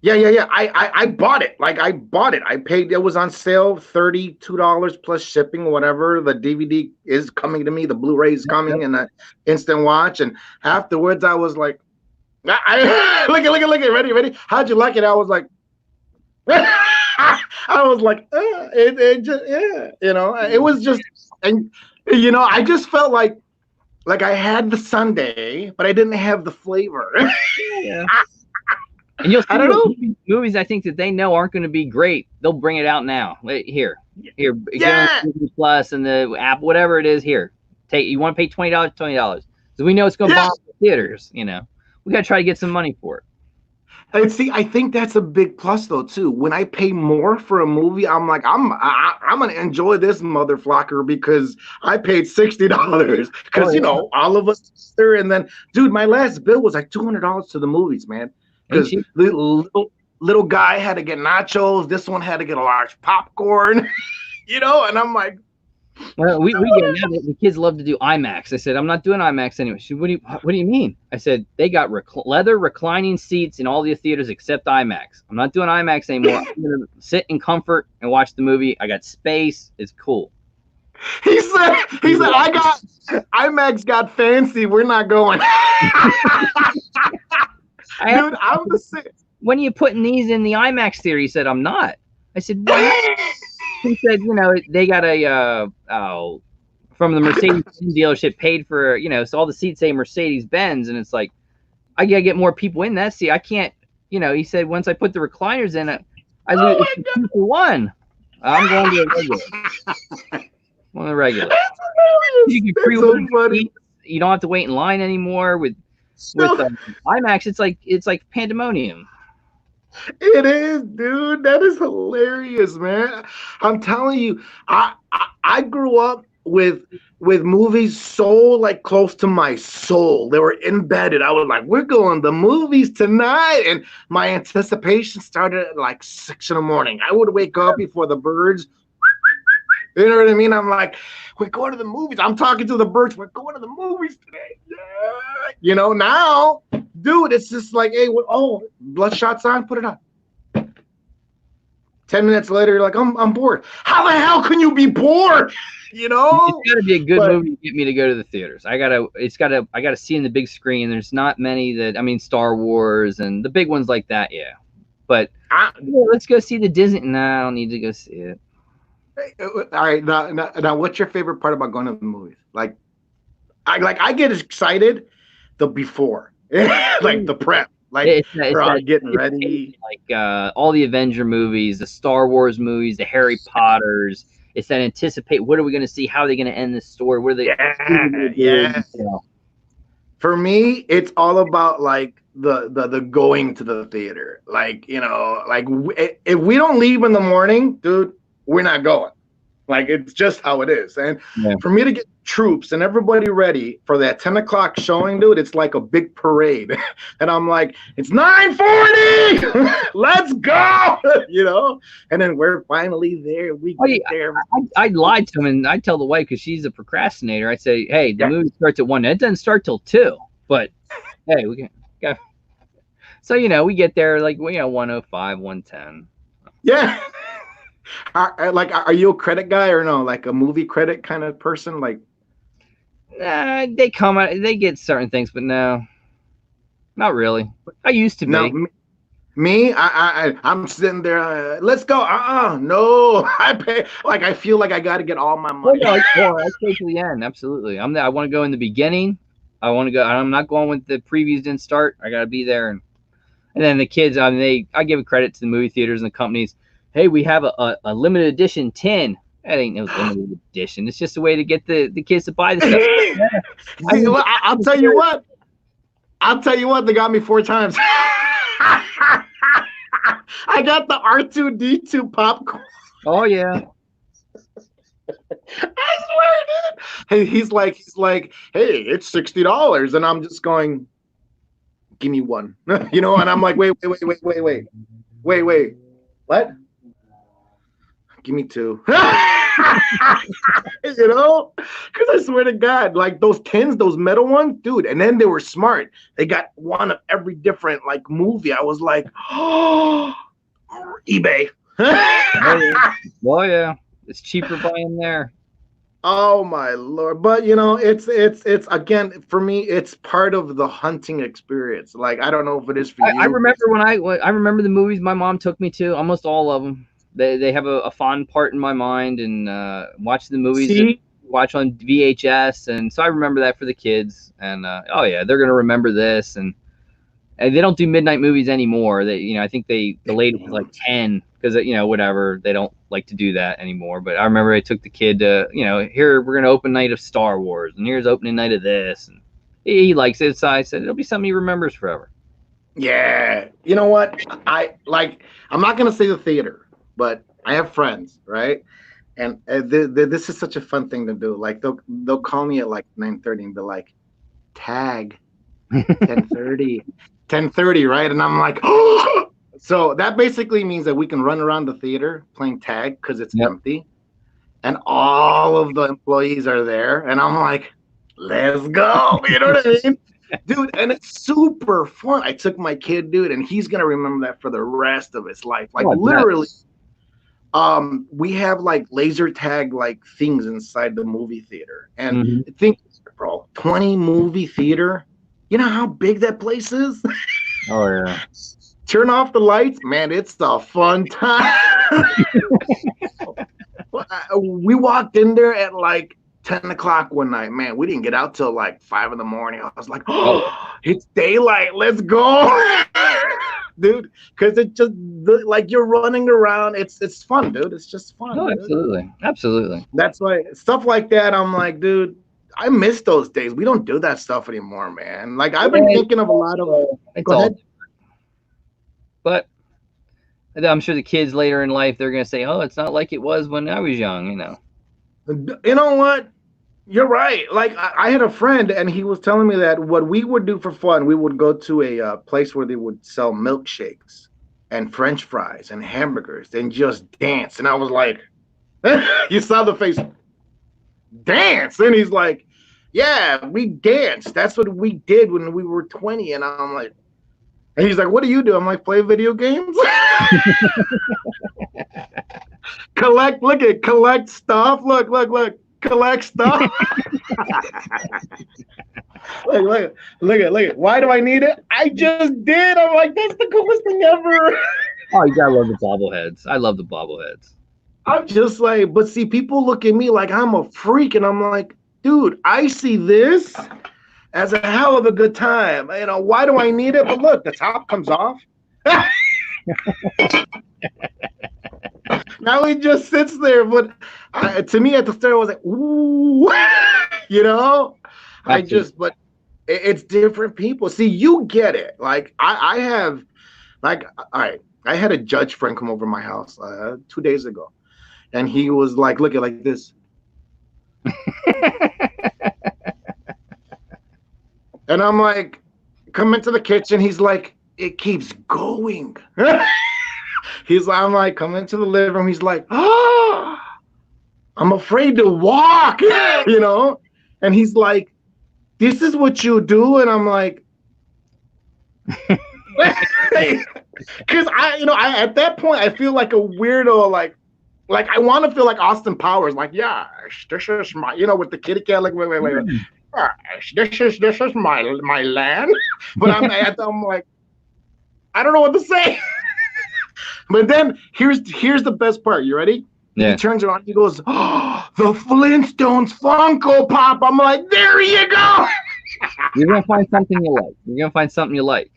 I bought it. I bought it. I paid. It was on sale, $32 plus shipping, whatever. The DVD is coming to me. The Blu-ray is coming, and the instant watch. And afterwards, I was like, look it. Ready. How'd you like it? I was like, it just, yeah. It was just, and I just felt like I had the sundae, but I didn't have the flavor. Yeah. And you'll see I don't know. Movies I think that they know aren't going to be great. They'll bring it out now. Here. Yeah. Plus and the app, whatever it is. Here, you want to pay $20, $20. So we know it's going to bomb the theaters. We got to try to get some money for it. And see, I think that's a big plus though too. When I pay more for a movie, I'm like, I'm gonna enjoy this motherflocker because I paid $60. Because all of us there, and then dude, my last bill was like $200 to the movies, man. Because the little guy had to get nachos, this one had to get a large popcorn, and I'm like, well, we get now the kids love to do IMAX. I said, I'm not doing IMAX anyway. She said, what do you mean? I said, they got leather reclining seats in all the theaters except IMAX. I'm not doing IMAX anymore. I'm gonna sit in comfort and watch the movie. I got space. It's cool. He said, IMAX got fancy. We're not going. Dude, I'm the same. When are you putting these in the IMAX theater? He said, I'm not. I said, why? He said, they got from the Mercedes dealership paid for, so all the seats say Mercedes-Benz, and it's like, I gotta get more people in that seat. I can't, he said, once I put the recliners in it, I lose 2 for 1. I'm going to a regular. You can pre-order seats. You don't have to wait in line anymore with IMAX. It's like pandemonium. It is, dude. That is hilarious, man. I'm telling you, I grew up with movies so close to my soul. They were embedded. I was like, we're going to movies tonight, and my anticipation started at 6 in the morning. I would wake up before the birds. You know what I mean? I'm like, we're going to the movies. I'm talking to the birds. We're going to the movies today. Yeah. Now, dude, it's just like, hey, bloodshot's on. Put it on. 10 minutes later, you're like, I'm bored. How the hell can you be bored? You know, it's got to be a good movie to get me to go to the theaters. I gotta see in the big screen. There's not many that, I mean, Star Wars and the big ones like that, yeah. But let's go see the Disney. No, I don't need to go see it. All right, now, what's your favorite part about going to the movies? Like, I get excited the before, like the prep, like it's getting ready, like all the Avenger movies, the Star Wars movies, the Harry Potters. It's that anticipate. What are we going to see? How are they going to end this story? What are they? Yeah. For me, it's all about like the going to the theater. Like, you know, like if we don't leave in the morning, dude, we're not going. Like, it's just how it is. And for me to get troops and everybody ready for that 10 o'clock showing, dude, it's like a big parade. And I'm like, it's 9:40. Let's go. You know? And then we're finally there. We get there. I lied to him, and I tell the wife, because she's a procrastinator. I say, hey, the movie starts at 1. It doesn't start till 2. But hey, we can go. So, you know, we get there like 105, 110. Yeah. Are you a credit guy or no? Like a movie credit kind of person? Like, they come out, they get certain things, but no, not really. I used to be. No, me, I'm sitting there. Let's go. No, I pay. Like, I feel like I got to get all my money. I stay to the end. Absolutely. I want to go in the beginning. I want to go. I'm not going with the previews didn't start. I got to be there, and then the kids. I give credit to the movie theaters and the companies. Hey, we have a limited edition tin. That ain't no limited edition. It's just a way to get the kids to buy the stuff. I'll tell you what. They got me 4 times. I got the R2D2 popcorn. Oh yeah. I swear, dude. Hey, he's like, hey, it's $60, and I'm just going, give me one. You know, and I'm like, wait. What? Give me 2. You know, because I swear to God, like those tins, those metal ones, dude. And then they were smart. They got one of every different like movie. I was like, oh, eBay. Well, yeah, it's cheaper buying there. Oh my Lord. But you know, it's again, for me, it's part of the hunting experience. Like, I don't know if it is for you. I remember I remember the movies my mom took me to, almost all of them. They have a fond part in my mind, and watch the movies watch on VHS, and so I remember that for the kids. And oh yeah, they're gonna remember this, and they don't do midnight movies anymore. I think the latest was like 10, because whatever, they don't like to do that anymore. But I remember I took the kid to here we're gonna open night of Star Wars, and here's opening night of this, and he likes it. So I said it'll be something he remembers forever. Yeah, you know what? I'm not gonna say the theater, but I have friends, right? And this is such a fun thing to do. Like, they'll call me at like 9:30 and be like, tag 10:30, right? And I'm like, oh! So that basically means that we can run around the theater playing tag because it's empty, and all of the employees are there, and I'm like, let's go. You know what I mean? Dude, and it's super fun. I took my kid, dude, and he's gonna remember that for the rest of his life. Like, literally. We have like laser tag like things inside the movie theater, and think, bro, 20 movie theater. You know how big that place is? Oh yeah. Turn off the lights, man. It's a fun time. We walked in there at like 10 o'clock one night. Man, we didn't get out till like 5 in the morning. I was like, oh, it's daylight. Let's go. Dude, because it just like you're running around. It's fun, dude. It's just fun. No, absolutely. That's why stuff like that. I'm like, dude, I miss those days. We don't do that stuff anymore, man. Like, I've been thinking of a lot of. Go ahead. But I'm sure the kids later in life, they're gonna say, "Oh, it's not like it was when I was young." You know what? You're right. Like, I had a friend, and he was telling me that what we would do for fun, we would go to a place where they would sell milkshakes and French fries and hamburgers and just dance. And I was like, you saw the face, dance. And he's like, yeah, we danced. That's what we did when we were 20. And I'm like, And he's like, what do you do? I'm like, play video games. collect stuff. Look, collect stuff. look it. Why do I need it? I just did. I'm like, that's the coolest thing ever. Oh, you gotta love the bobbleheads. I love the bobbleheads. I'm just like, but see, people look at me like I'm a freak, and I'm like, dude, I see this as a hell of a good time. You know, why do I need it? But look, the top comes off. Now he just sits there. But to me, at the start, I was like, ooh, you know, but it's different people. See, you get it. Like I have, like, all right, I had a judge friend come over my house 2 days ago, and he was like, look at like this. And I'm like, come into the kitchen. He's like, it keeps going. I'm like, come into the living room. He's like, oh, I'm afraid to walk, you know? And he's like, this is what you do. And I'm like, because I at that point, I feel like a weirdo, like I want to feel like Austin Powers, like, yeah, this is my, with the kitty cat, like, wait. This is my land, but I'm like, I don't know what to say. But then here's the best part. You ready? Yeah. He turns around. He goes, "Oh, the Flintstones Funko Pop." I'm like, there you go. You're gonna find something you like.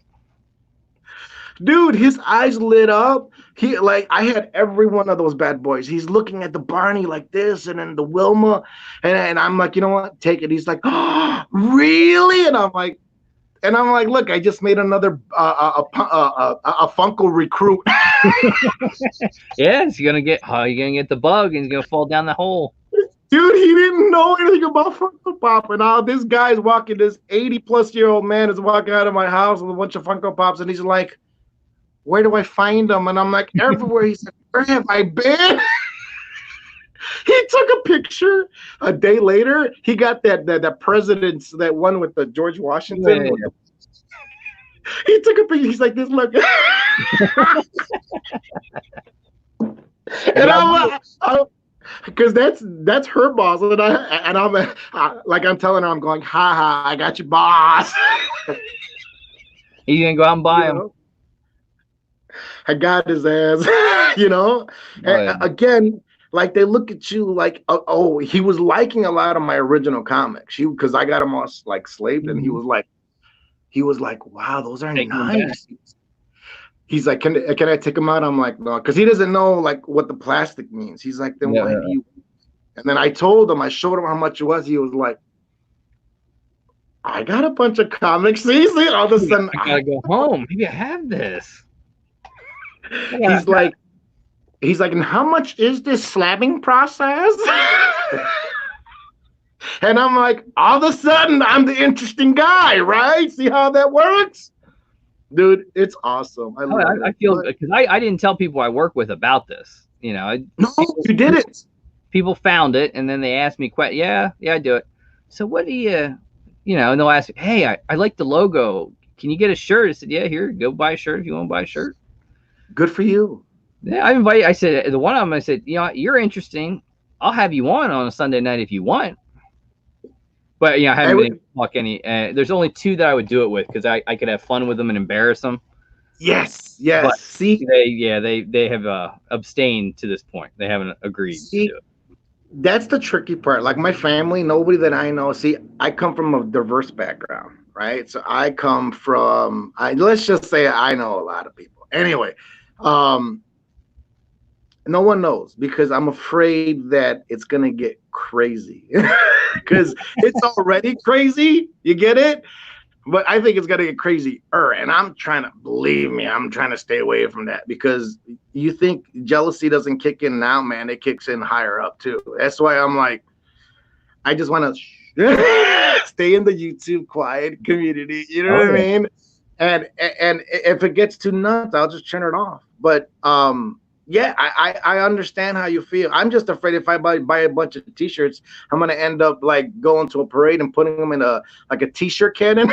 Dude, his eyes lit up. I had every one of those bad boys. He's looking at the Barney like this, and then the Wilma, and I'm like, you know what? Take it. He's like, oh, really? And I'm like, look, I just made another a Funko recruit. Yeah, you're gonna get the bug, and he's gonna fall down the hole. Dude, he didn't know anything about Funko Pop, and now this guy's walking. This 80-plus-year-old man is walking out of my house with a bunch of Funko Pops, and he's like, where do I find them? And I'm like, everywhere. He said, where have I been? He took a picture. A day later, he got that president's, that one with the George Washington. Yeah. He took a picture. He's like, this look. And I'm because that's her boss. And I'm like, I'm telling her, I'm going, ha, I got you, boss. He's going to go out and buy him. I got his ass, Again, like they look at you like, oh, he was liking a lot of my original comics. Because I got him all like slaved, and he was like, wow, those are nice. He's like, can I take him out? I'm like, no, because he doesn't know like what the plastic means. He's like, then why do you? And then I showed him how much it was. He was like, I got a bunch of comics. See, all of a sudden, I gotta go home. Maybe I have this. He's like, and how much is this slabbing process? And I'm like, all of a sudden, I'm the interesting guy, right? See how that works? Dude, it's awesome. I feel, because I didn't tell people I work with about this. No, you did it. People found it, and then they asked me, yeah, I do it. So what do you, and they'll ask me, hey, I like the logo. Can you get a shirt? I said, yeah, here, go buy a shirt if you want to buy a shirt. Good for you. Yeah, I said, the one of them, I said, you're interesting. I'll have you on a Sunday night if you want. But, I haven't been able to talk any. There's only 2 that I would do it with, because I could have fun with them and embarrass them. Yes. But see, they have abstained to this point. They haven't agreed to do it. That's the tricky part. Like my family, nobody that I know. See, I come from a diverse background, right? So I come from, let's just say I know a lot of people. Anyway, no one knows, because I'm afraid that it's going to get crazy, because it's already crazy. You get it? But I think it's going to get crazier. And I'm trying to stay away from that, because you think jealousy doesn't kick in now, man, it kicks in higher up too. That's why I'm like, I just want to stay in the YouTube quiet community. You know what I mean? And if it gets too nuts, I'll just turn it off. But yeah, I understand how you feel. I'm just afraid if I buy a bunch of T-shirts, I'm gonna end up like going to a parade and putting them in a T-shirt cannon.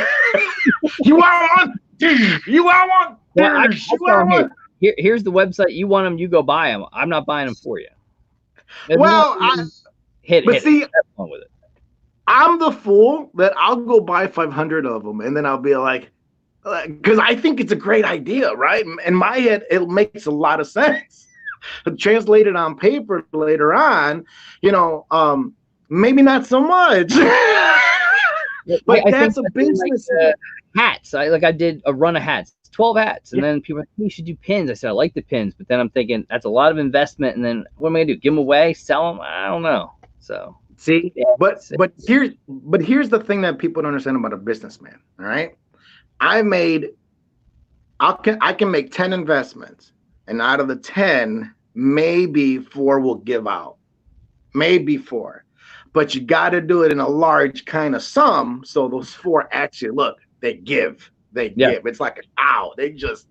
You want one? You want one? Well, I You tell want 'em, one? here's the website. You want them, you go buy them. I'm not buying them for you. Well, hit but it. see, Have fun with it. I'm the fool that I'll go buy 500 of them, and then I'll be like, because I think it's a great idea, right? In my head, it makes a lot of sense. Translated on paper later on, maybe not so much. But that's a business. Like, hats. I did a run of hats, 12 hats, and then people were like, hey, you should do pins. I said I like the pins, but then I'm thinking that's a lot of investment, and then what am I gonna do? Give them away? Sell them? I don't know. So see, but here's the thing that people don't understand about a businessman. All right, I can make 10 investments, and out of the 10, maybe 4 will give out, maybe 4. But you got to do it in a large kind of sum, so those 4 actually they give. Give. It's like a cow. They just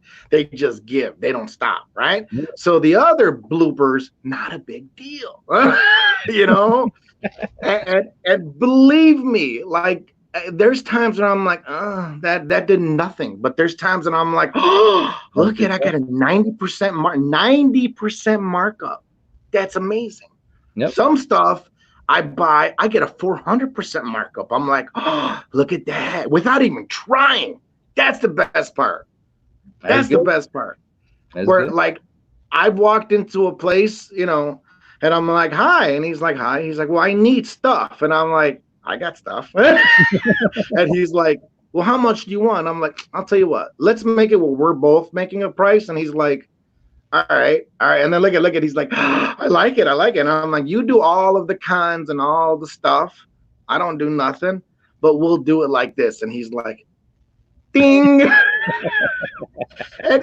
give. They don't stop, right? Yeah. So the other bloopers, not a big deal, and believe me, like there's times when I'm like, that did nothing. But there's times when I'm like, oh, look at, I got a 90% markup. That's amazing. Yep. Some stuff I buy, I get a 400% markup. I'm like, oh, look at that, without even trying. That's the best part. That's the best part. Where like I've walked into a place, and I'm like, hi. And he's like, hi. He's like, well, I need stuff. And I'm like, I got stuff. And he's like, well, how much do you want? I'm like, I'll tell you what, let's make it where we're both making a price. And he's like, all right. And then look at, he's like, I like it. And I'm like, you do all of the cons and all the stuff. I don't do nothing, but we'll do it like this. And he's like, ding. And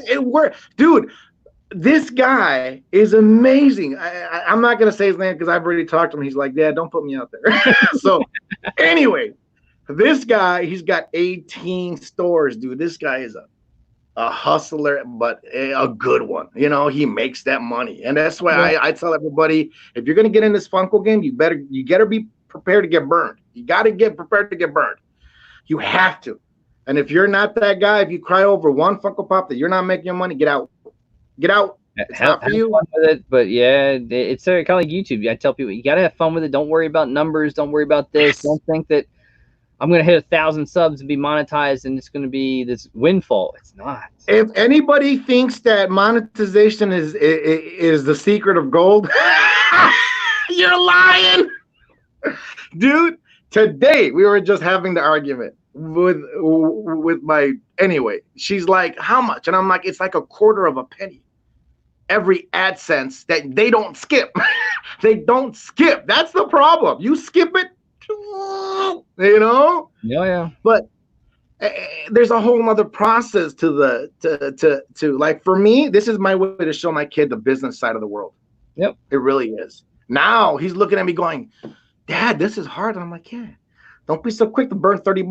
it worked. Dude, this guy is amazing. I'm not going to say his name because I've already talked to him. He's like, yeah, don't put me out there. So anyway, this guy, he's got 18 stores, dude. This guy is a hustler, but a good one. He makes that money. And that's why I tell everybody, if you're going to get in this Funko game, you gotta be prepared to get burned. You got to get prepared to get burned. You have to. And if you're not that guy, if you cry over one Funko Pop that you're not making your money, get out. Get out. It's not for you. Fun with it, but yeah, it's kind of like YouTube. I tell people, you got to have fun with it. Don't worry about numbers. Don't worry about this. Don't think that I'm going to hit 1,000 subs and be monetized and it's going to be this windfall. It's not. If anybody thinks that monetization is the secret of gold, you're lying. Dude, today we were just having the argument with my, anyway, she's like, how much? And I'm like, it's like a quarter of a penny. Every AdSense that they don't skip. They don't skip. That's the problem. You skip it, Yeah. But there's a whole other process to like, for me, this is my way to show my kid the business side of the world. Yep. It really is. Now he's looking at me going, Dad, this is hard. And I'm like, yeah, don't be so quick to burn $30.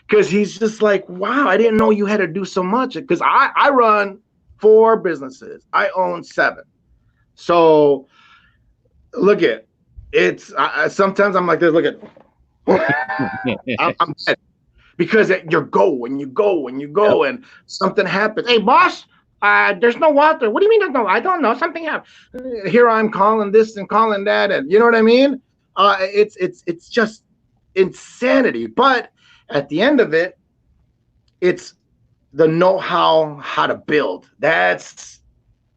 Because he's just like, wow, I didn't know you had to do so much. Because I run 4 businesses. I own 7. So look at it's sometimes I'm like this. Look at I'm dead. Because you go and something happens. Hey, boss, there's no water. What do you mean there's no? I don't know. Something happened. Here I'm calling this and calling that, and you know what I mean? It's just insanity. But at the end of it, it's the know-how to build. That's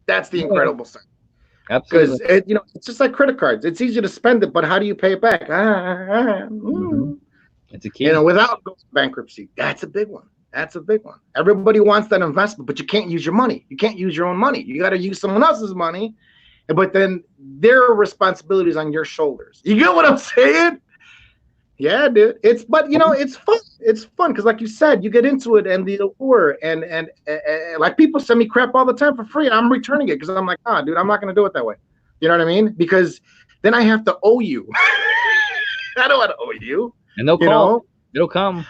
the incredible thing. Absolutely. Because it's just like credit cards. It's easy to spend it, but how do you pay it back? It's a key. Without bankruptcy, that's a big one. That's a big one. Everybody wants that investment, but you can't use your money. You can't use your own money. You got to use someone else's money, but then their responsibility is on your shoulders. You get what I'm saying? Yeah, dude. It's fun. It's fun because, like you said, you get into it and the allure and like people send me crap all the time for free. I'm returning it because I'm like, dude, I'm not going to do it that way. You know what I mean? Because then I have to owe you. I don't want to owe you. And they'll call. It'll come.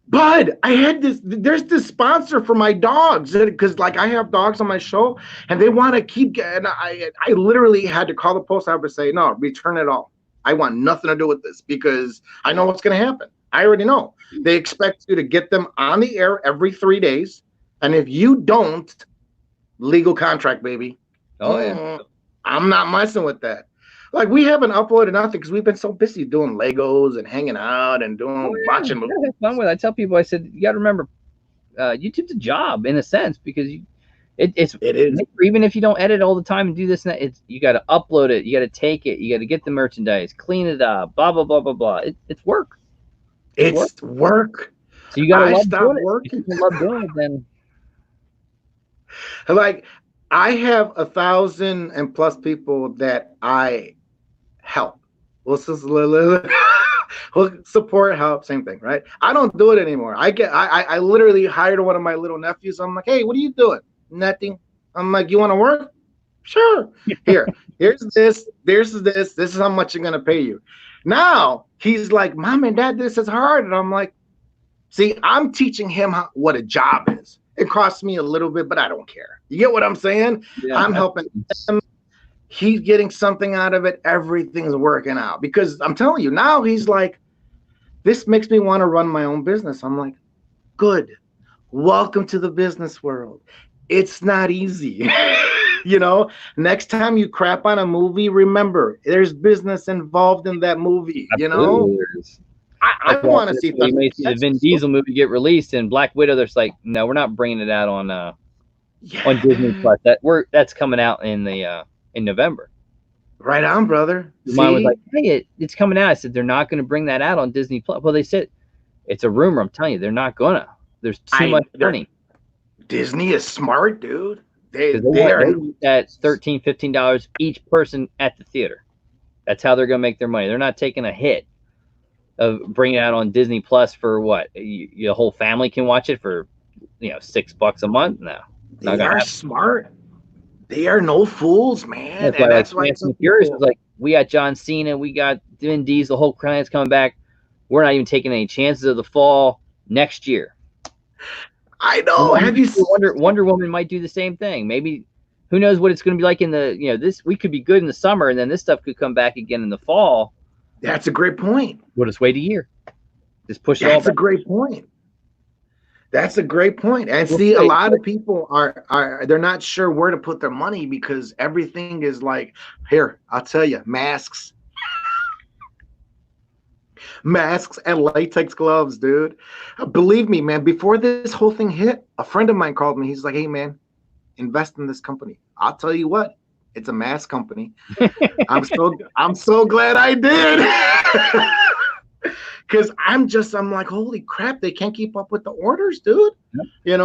But I had there's this sponsor for my dogs because like I have dogs on my show and they want to keep getting. I literally had to call the post office and say, no, return it all. I want nothing to do with this because I know what's going to happen. I already know. They expect you to get them on the air every 3 days. And if you don't, legal contract, baby. Oh, yeah. I'm not messing with that. Like, we haven't uploaded nothing because we've been so busy doing Legos and hanging out and watching movies. Have fun with it. I tell people, I said, you got to remember, YouTube's a job in a sense, because it is. Even if you don't edit all the time and do this and that, you got to upload it, you got to take it, you got to get the merchandise, clean it up, blah blah blah blah blah. It's work. It's work. So you got to love doing working. If you love doing it, then like, I have 1,000 and plus people that I help. Well, support, help, same thing, right? I don't do it anymore. I literally hired one of my little nephews. I'm like, hey, what are you doing? Nothing. I'm like, you want to work? Sure. Here's this. This is how much I'm gonna pay you. Now he's like, Mom and Dad, this is hard. And I'm like, see, I'm teaching him what a job is. It costs me a little bit, but I don't care. You get what I'm saying? Yeah, I'm helping him. He's getting something out of it. Everything's working out, because I'm telling you, now he's like, this makes me want to run my own business. I'm like, good. Welcome to the business world. It's not easy. You know, next time you crap on a movie, remember, there's business involved in that movie. Absolutely. You know, I want to see. You may see the Vin Diesel movie get released, and Black Widow. There's like, no, we're not bringing it out on Disney Plus. That's coming out in November. Right on, brother. Mine was like, hey, it's coming out. I said, they're not going to bring that out on Disney Plus. Well, they said it's a rumor. I'm telling you, they're not gonna. There's too much money. Disney is smart, dude. They are at $13, $15 each person at the theater. That's how they're going to make their money. They're not taking a hit of bringing it out on Disney Plus for what? Your whole family can watch it for, $6 a month. No, they are smart. They are no fools, man. That's why it's curious. It's like, we got John Cena, we got Vin Diesel, the whole client's coming back. We're not even taking any chances of the fall next year. I know. Have you seen Wonder Woman might do the same thing? Maybe, who knows what it's going to be like in the, this we could be good in the summer, and then this stuff could come back again in the fall. That's a great point. We'll just wait a year. Just push it all back. That's a great point. That's a great point. And see, a lot of people they're not sure where to put their money, because everything is like, here, I'll tell you, masks and latex gloves, dude. Believe me, man, before this whole thing hit, a friend of mine called me. He's like, hey, man, invest in this company. I'll tell you what, it's a mask company. I'm so glad I did. Because I'm like, holy crap, they can't keep up with the orders, dude. Yep.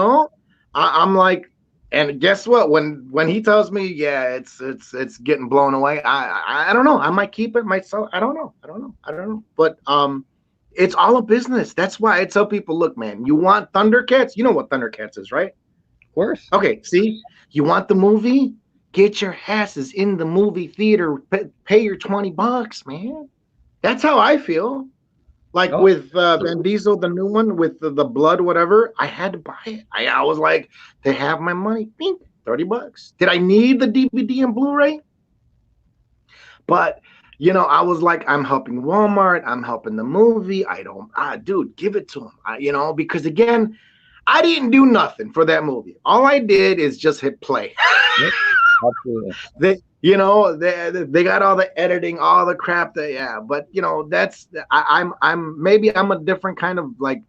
I'm like, and guess what? When he tells me, yeah, it's getting blown away, I don't know. I might keep it myself. I don't know. But it's all a business. That's why I tell people, look, man, you want Thundercats? You know what Thundercats is, right? Of course. Okay, see, you want the movie? Get your asses in the movie theater. Pay your $20, man. That's how I feel. Like with Vin Diesel, the new one with the blood, whatever, I had to buy it. I was like, they have my money. Bink, $30. Did I need the DVD and Blu-ray? But, I was like, I'm helping Walmart. I'm helping the movie. Dude, give it to them. Because again, I didn't do nothing for that movie. All I did is just hit play. Yep, absolutely. They got all the editing, all the crap but I'm a different kind of like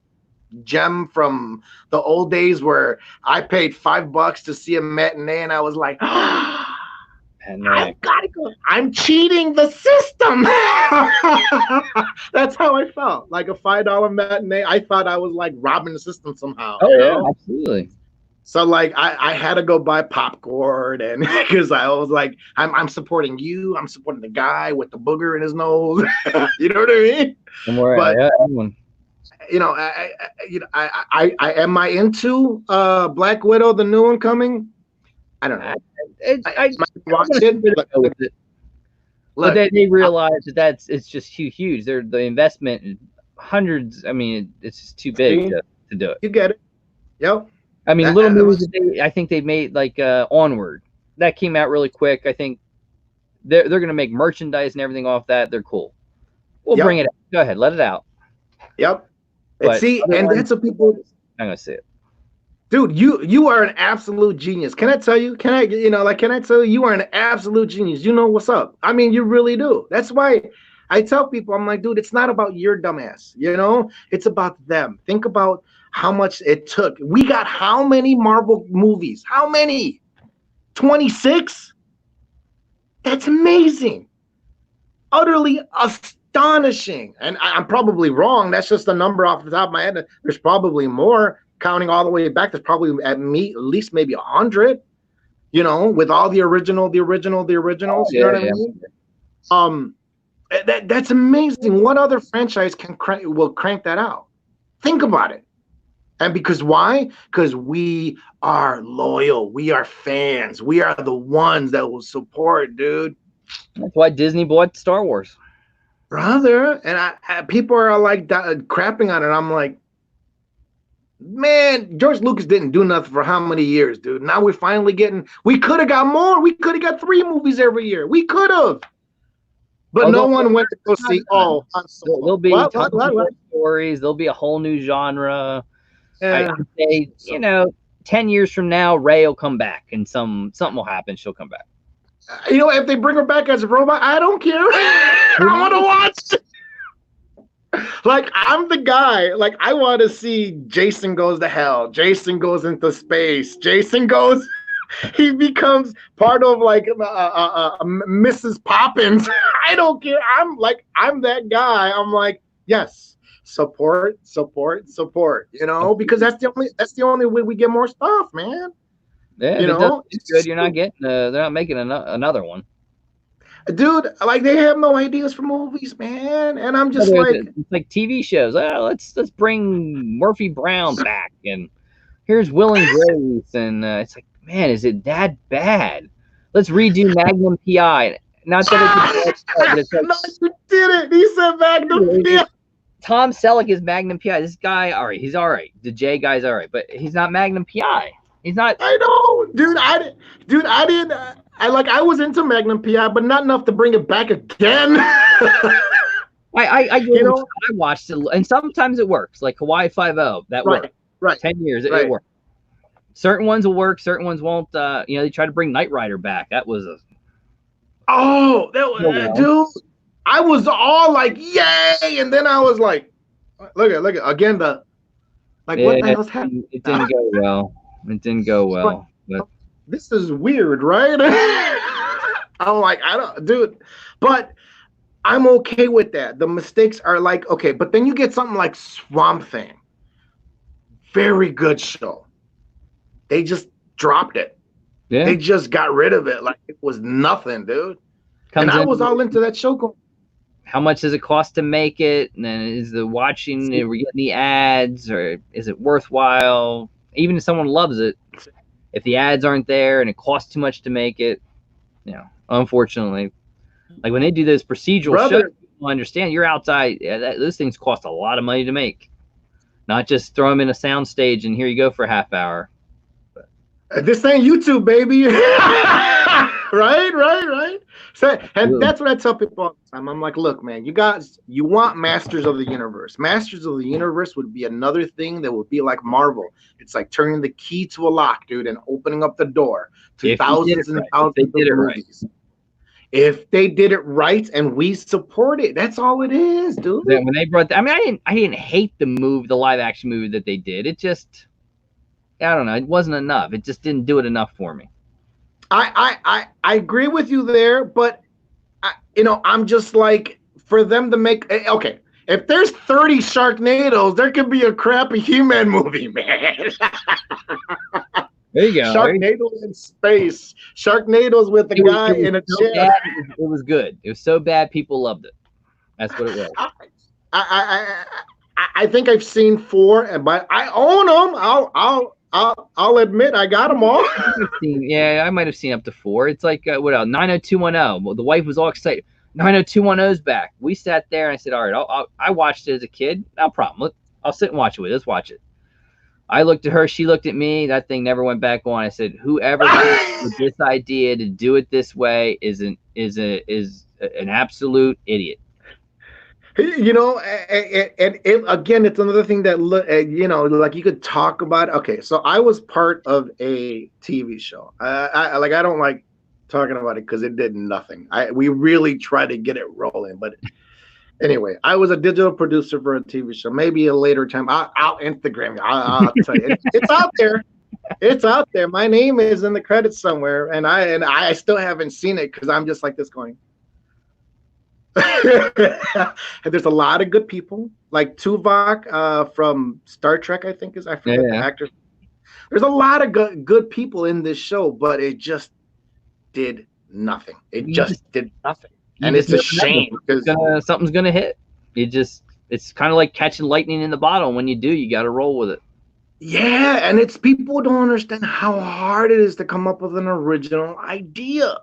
gem from the old days where I paid $5 to see a matinee and I was like, I've got to go. I'm cheating the system. That's how I felt. Like a $5 matinee. I thought I was like robbing the system somehow. Oh, yeah, absolutely. So like I had to go buy popcorn, and because I was like, I'm supporting you. I'm supporting the guy with the booger in his nose. You know what I mean? Am I into Black Widow, the new one coming? I don't know. I watch it. But they realize it's just huge. They're the investment hundreds. I mean, it's just too big to do it. You get it? Yep. I mean, little movies. I think they made like Onward. That came out really quick. I think they're going to make merchandise and everything off that. They're cool. We'll bring it out. Go ahead, let it out. Yep. And But see, and that's what people. I'm gonna say it. Dude, you are an absolute genius. Can I tell you? Can I tell you are an absolute genius? You know what's up. I mean, you really do. That's why I tell people, I'm like, dude, it's not about your dumbass, it's about them. Think about how much it took. We got how many Marvel movies? How many? 26? That's amazing. Utterly astonishing. And I'm probably wrong. That's just a number off the top of my head. There's probably more. Counting all the way back, there's probably at least maybe 100, with all the originals. You know what I mean? That's amazing. What other franchise will crank that out? Think about it. And because why? Because we are loyal. We are fans. We are the ones that will support, dude. That's why Disney bought Star Wars, brother. And people are like crapping on it. I'm like, man, George Lucas didn't do nothing for how many years, dude? Now we're finally we could have got more. We could have got 3 movies every year. We could have. But no one went to go see, there'll be stories. There'll be a whole new genre. I say, 10 years from now, Rey will come back and something will happen. She'll come back. If they bring her back as a robot, I don't care. I want to watch. Like, I'm the guy. Like, I want to see Jason goes to hell. Jason goes into space. He becomes part of like Mrs. Poppins. I don't care. I'm that guy. I'm like, yes, support. Because that's the only way we get more stuff, man. Yeah, it's good. You're not getting. They're not making another one. Dude, like, they have no ideas for movies, man, and I'm just it's like TV shows. Let's bring Murphy Brown back, and here's Will and Grace, and it's like, man, is it that bad? Let's redo Magnum PI. Not that it's but it's like, no, you did it. He said Magnum PI. Tom Selleck is Magnum PI. This guy, all right, he's all right. The J guy's all right, but he's not Magnum PI. He's not. I know, dude. I didn't. I was into Magnum PI, but not enough to bring it back again. I watched it, and sometimes it works. Like Hawaii Five-0, that worked. Right. 10 years, it worked. Certain ones will work, certain ones won't. They try to bring Knight Rider back. That was dude. I was all like, yay, and then I was like, look at again what the hell's happening? It didn't go well. It didn't go well. But this is weird, right? I'm like, but I'm okay with that. The mistakes are like, okay, but then you get something like Swamp Thing. Very good show. They just dropped it. Yeah. They just got rid of it like it was nothing, dude. I was all into that show. How much does it cost to make it? And then is the watching, are we getting the ads, or is it worthwhile? Even if someone loves it, if the ads aren't there and it costs too much to make it, unfortunately, like when they do those procedural shows, people understand you're outside. Those things cost a lot of money to make. Not just throw them in a sound stage and here you go for a half hour. This ain't YouTube, baby. Right. So, and that's what I tell people all the time. I'm like, look, man, you guys, you want Masters of the Universe. Masters of the Universe would be another thing that would be like Marvel. It's like turning the key to a lock, dude, and opening up the door to thousands and thousands of movies. If they did it right and we support it, that's all it is, dude. When they brought I didn't hate the live action movie that they did. It just, I don't know, it wasn't enough. It just didn't do it enough for me. I agree with you there, but I'm just like, for them to make, okay, if there's 30 Sharknadoes, there could be a crappy He-Man movie, man. There you go. Sharknadoes in space. Sharknadoes with a guy in a chair. It was good. It was so bad people loved it. That's what it was. I think I've seen 4, but I own them. I'll admit I got them all. I might have seen up to 4. It's like what else? 90210. Well, the wife was all excited. 90210's back. We sat there and I said, all right, I watched it as a kid. No problem. I'll sit and watch it with you. Let's watch it. I looked at her. She looked at me. That thing never went back on. I said, whoever with this idea to do it this way is an absolute idiot. You know, again, it's another thing that you know, like you could talk about. Okay, so I was part of a TV show. I don't like talking about it because it did nothing. We really tried to get it rolling, but anyway, I was a digital producer for a TV show. Maybe a later time. I'll Instagram you. I'll tell you. It's out there. It's out there. My name is in the credits somewhere, and I still haven't seen it because I'm just like this going. There's a lot of good people, like Tuvok from Star Trek, I think I forget the actor. There's a lot of good people in this show, but it just did nothing. It just did nothing, and it's a shame because something's gonna hit. It's kind of like catching lightning in the bottle. When you do, you got to roll with it. Yeah, and it's people don't understand how hard it is to come up with an original idea.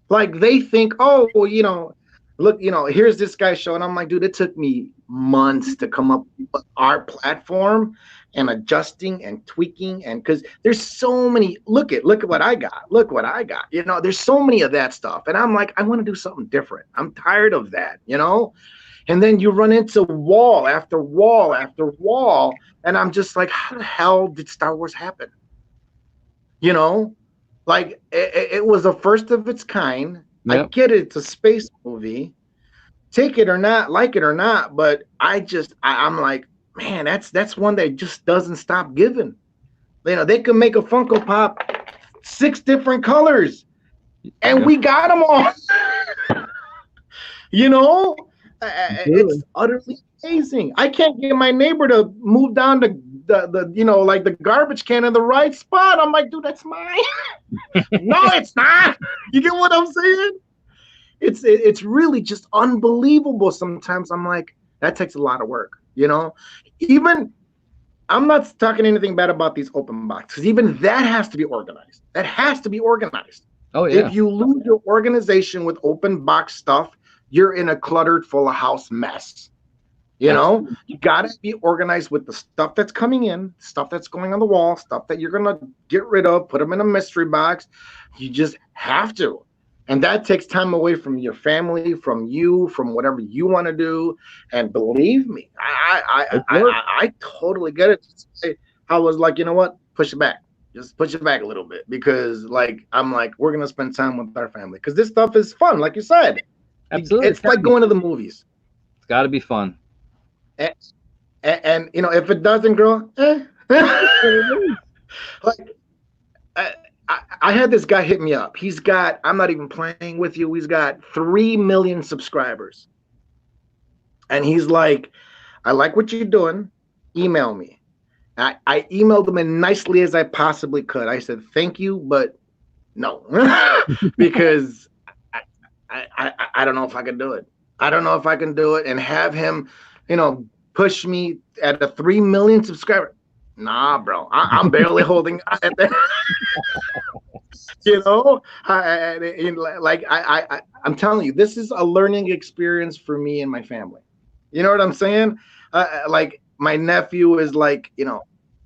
Like they think, oh, well, you know. Look, you know, here's this guy's show, and I'm like, dude, it took me months to come up with our platform and adjusting and tweaking, and because there's so many. Look at what I got. Look what I got. You know, there's so many of that stuff, and I'm like, I want to do something different. I'm tired of that, you know. And then you run into wall after wall after wall, and I'm just like, how the hell did Star Wars happen? You know, like it was the first of its kind. Yep. I get it, it's a space movie. Take it or not, like it or not, but I'm like, man, that's one that just doesn't stop giving. You know, they can make a Funko Pop 6 different colors, and we got them all. You know, it's utterly amazing. I can't get my neighbor to move down the you know, like the garbage can in the right spot. I'm like, dude, that's mine. No, it's not. You get what I'm saying? It's really just unbelievable. Sometimes I'm like, that takes a lot of work, you know. Even I'm not talking anything bad about these open boxes. Even that has to be organized. That has to be organized. Oh yeah. If you lose your organization with open box stuff, you're in a cluttered, full of house mess. You know, you got to be organized with the stuff that's coming in, stuff that's going on the wall, stuff that you're going to get rid of, put them in a mystery box. You just have to. And that takes time away from your family, from you, from whatever you want to do. And believe me, I totally get it. I was like, you know what? Push it back. Just push it back a little bit because I'm like, we're going to spend time with our family because this stuff is fun. Like you said, absolutely. It's like going to the movies. It's got to be fun. And you know, if it doesn't grow, like I had this guy hit me up. He's got, I'm not even playing with you, he's got 3 million subscribers. And he's like, I like what you're doing. Email me. I emailed him as nicely as I possibly could. I said, thank you, but no, because I don't know if I can do it. I don't know if I can do it and have him, you know, push me at a 3 million subscriber. Nah, bro, I'm barely holding. You know, I'm telling you, this is a learning experience for me and my family. You know what I'm saying? Like my nephew is like, you know,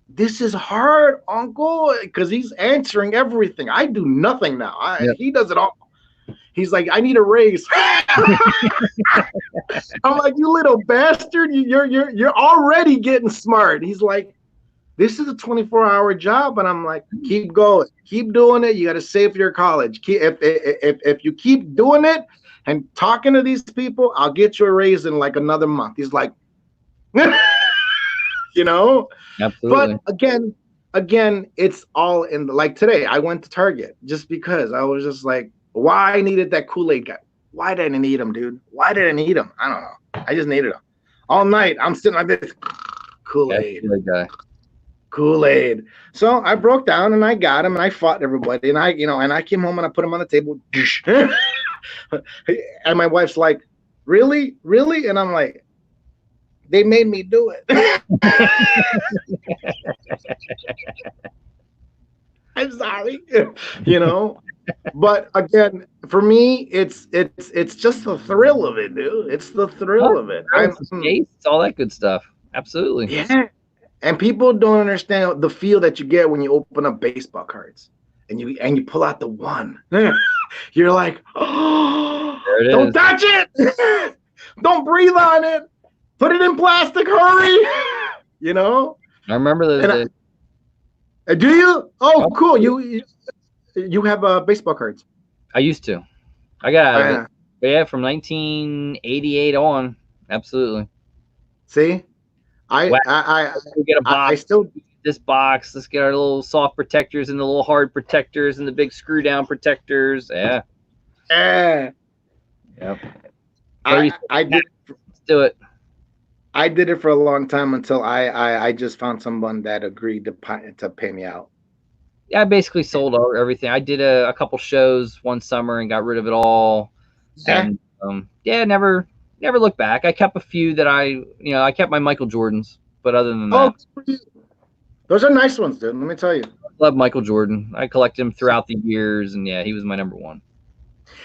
this is hard, Uncle, because he's answering everything. I do nothing now. He does it all. He's like, I need a raise. I'm like, you little bastard, you're already getting smart. He's like, this is a 24-hour job, and I'm like, keep going, keep doing it. You got to save for your college. If you keep doing it and talking to these people, I'll get you a raise in like another month. He's like, you know. Absolutely. But again, it's all in like today. I went to Target just because I was just like, why I needed that Kool-Aid guy. Why did I need him, dude? Why did I need him? I don't know. I just needed him. All night, I'm sitting like this. Kool-Aid. Kool-Aid. So I broke down and I got him and I fought everybody. And I came home and I put him on the table. And my wife's like, really? Really? And I'm like, they made me do it. I'm sorry. You know? But again, for me, it's just the thrill of it, dude. It's the thrill of it. It's all that good stuff. Absolutely. Yeah. And people don't understand the feel that you get when you open up baseball cards and you pull out the one. You're like, oh, don't touch it. Don't breathe on it. Put it in plastic. Hurry. You know. I remember Do you? Oh, cool. You have baseball cards. I used to. I got out of it. But yeah, from 1988 on, absolutely. See, I get a box. I still this box. Let's get our little soft protectors and the little hard protectors and the big screw down protectors. Yeah. Yep. I did. Let's do it. I did it for a long time until I just found someone that agreed to pay me out. Yeah, I basically sold everything. I did a couple shows one summer and got rid of it all. Yeah. And never looked back. I kept a few that I kept my Michael Jordans, but other than that, those are nice ones, dude. Let me tell you. I love Michael Jordan. I collected him throughout the years, and yeah, he was my number one.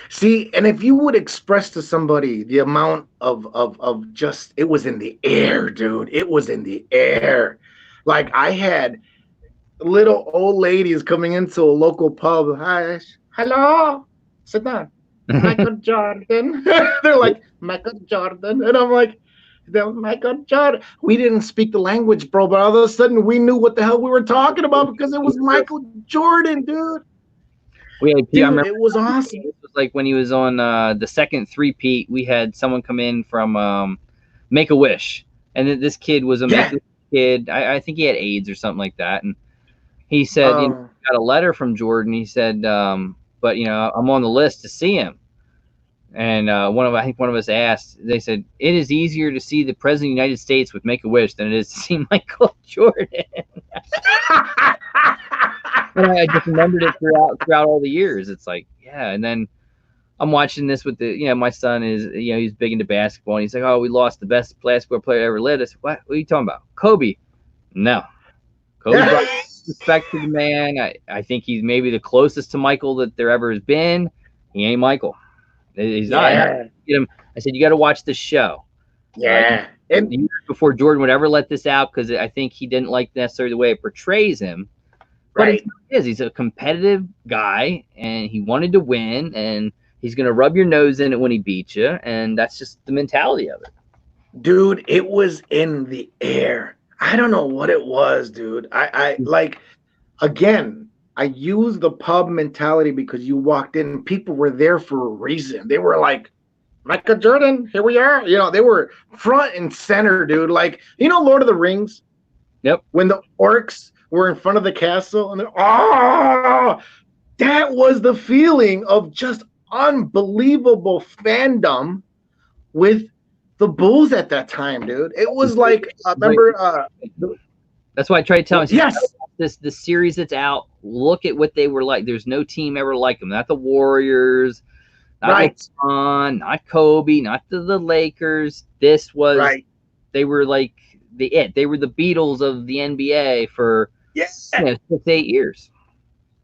See, and if you would express to somebody the amount of just, it was in the air, dude. It was in the air. Like I had little old ladies coming into a local pub. Hi, hello, sit down. Michael Jordan. They're like, Michael Jordan. And I'm like, Michael Jordan. We didn't speak the language, bro, but all of a sudden we knew what the hell we were talking about because it was Michael Jordan, dude. It was awesome. It was like when he was on the second three-peat, we had someone come in from Make-A-Wish. And this kid was a Make-A-Wish kid. I think he had AIDS or something like that. And he said, got a letter from Jordan. He said, but I'm on the list to see him. And I think one of us asked, they said, it is easier to see the President of the United States with Make-A-Wish than it is to see Michael Jordan. And I just remembered it throughout all the years. It's like, yeah. And then I'm watching this with my son is, he's big into basketball. And he's like, oh, we lost the best basketball player ever lived. I said, what are you talking about? Kobe. No. Kobe brought respect to the man. I think he's maybe the closest to Michael that there ever has been. He ain't Michael. He's not. I said, you got to watch this show. Yeah. Years before Jordan would ever let this out, because I think he didn't like necessarily the way it portrays him. But he's a competitive guy, and he wanted to win, and he's going to rub your nose in it when he beats you, and that's just the mentality of it. Dude, it was in the air. I don't know what it was, dude. I use the pub mentality because you walked in and people were there for a reason. They were like, Michael Jordan, here we are. They were front and center, dude. Like, Lord of the Rings? Yep. When the orcs were in front of the castle and that was the feeling of just unbelievable fandom with the Bulls at that time, dude. It was like, remember? That's why I tried to tell him. Yes. The series that's out, look at what they were like. There's no team ever like them. Not the Warriors, not LeBron, not Kobe, not the Lakers. This was they were like they were the Beatles of the NBA for 6-8 years.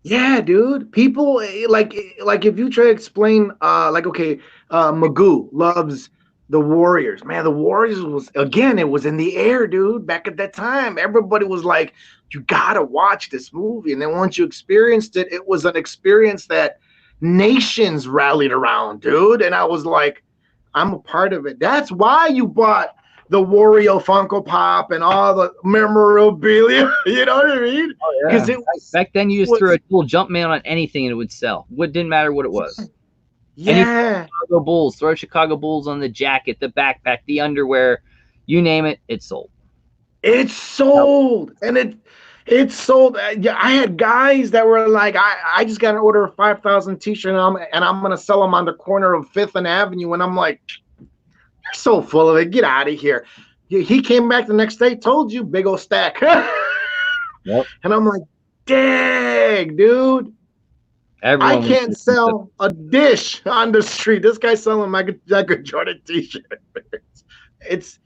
Yeah, dude. People like if you try to explain Magoo loves the Warriors. Man, the Warriors it was in the air, dude. Back at that time, everybody was like, you gotta watch this movie. And then once you experienced it, it was an experience that nations rallied around, dude. And I was like, I'm a part of it. That's why you bought the Wario Funko Pop and all the memorabilia. You know what I mean? Oh, yeah. Because back then you just threw a little Jumpman on anything and it would sell. It didn't matter what it was. Yeah. Chicago Bulls. Throw Chicago Bulls on the jacket, the backpack, the underwear, you name it, it sold. It sold. And it sold. I had guys that were like, I just got to order a 5,000 t-shirt and I'm going to sell them on the corner of 5th and Avenue. And I'm like, you're so full of it. Get out of here. He came back the next day, told you, big old stack. Yep. And I'm like, dang, dude. I can't sell a dish on the street. This guy's selling Michael Jordan t-shirt. It's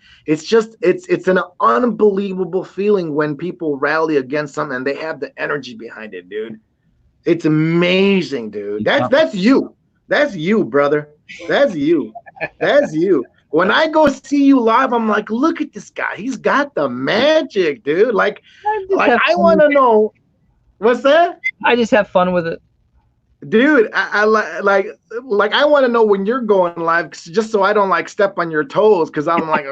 an unbelievable feeling when people rally against something and they have the energy behind it, dude. It's amazing, dude. That's you. That's you, brother. That's you. That's you. When I go see you live, I'm like, look at this guy. He's got the magic, dude. I want to know. What's that? I just have fun with it. dude, like I want to know when you're going live, just so I don't like step on your toes, because I'm like,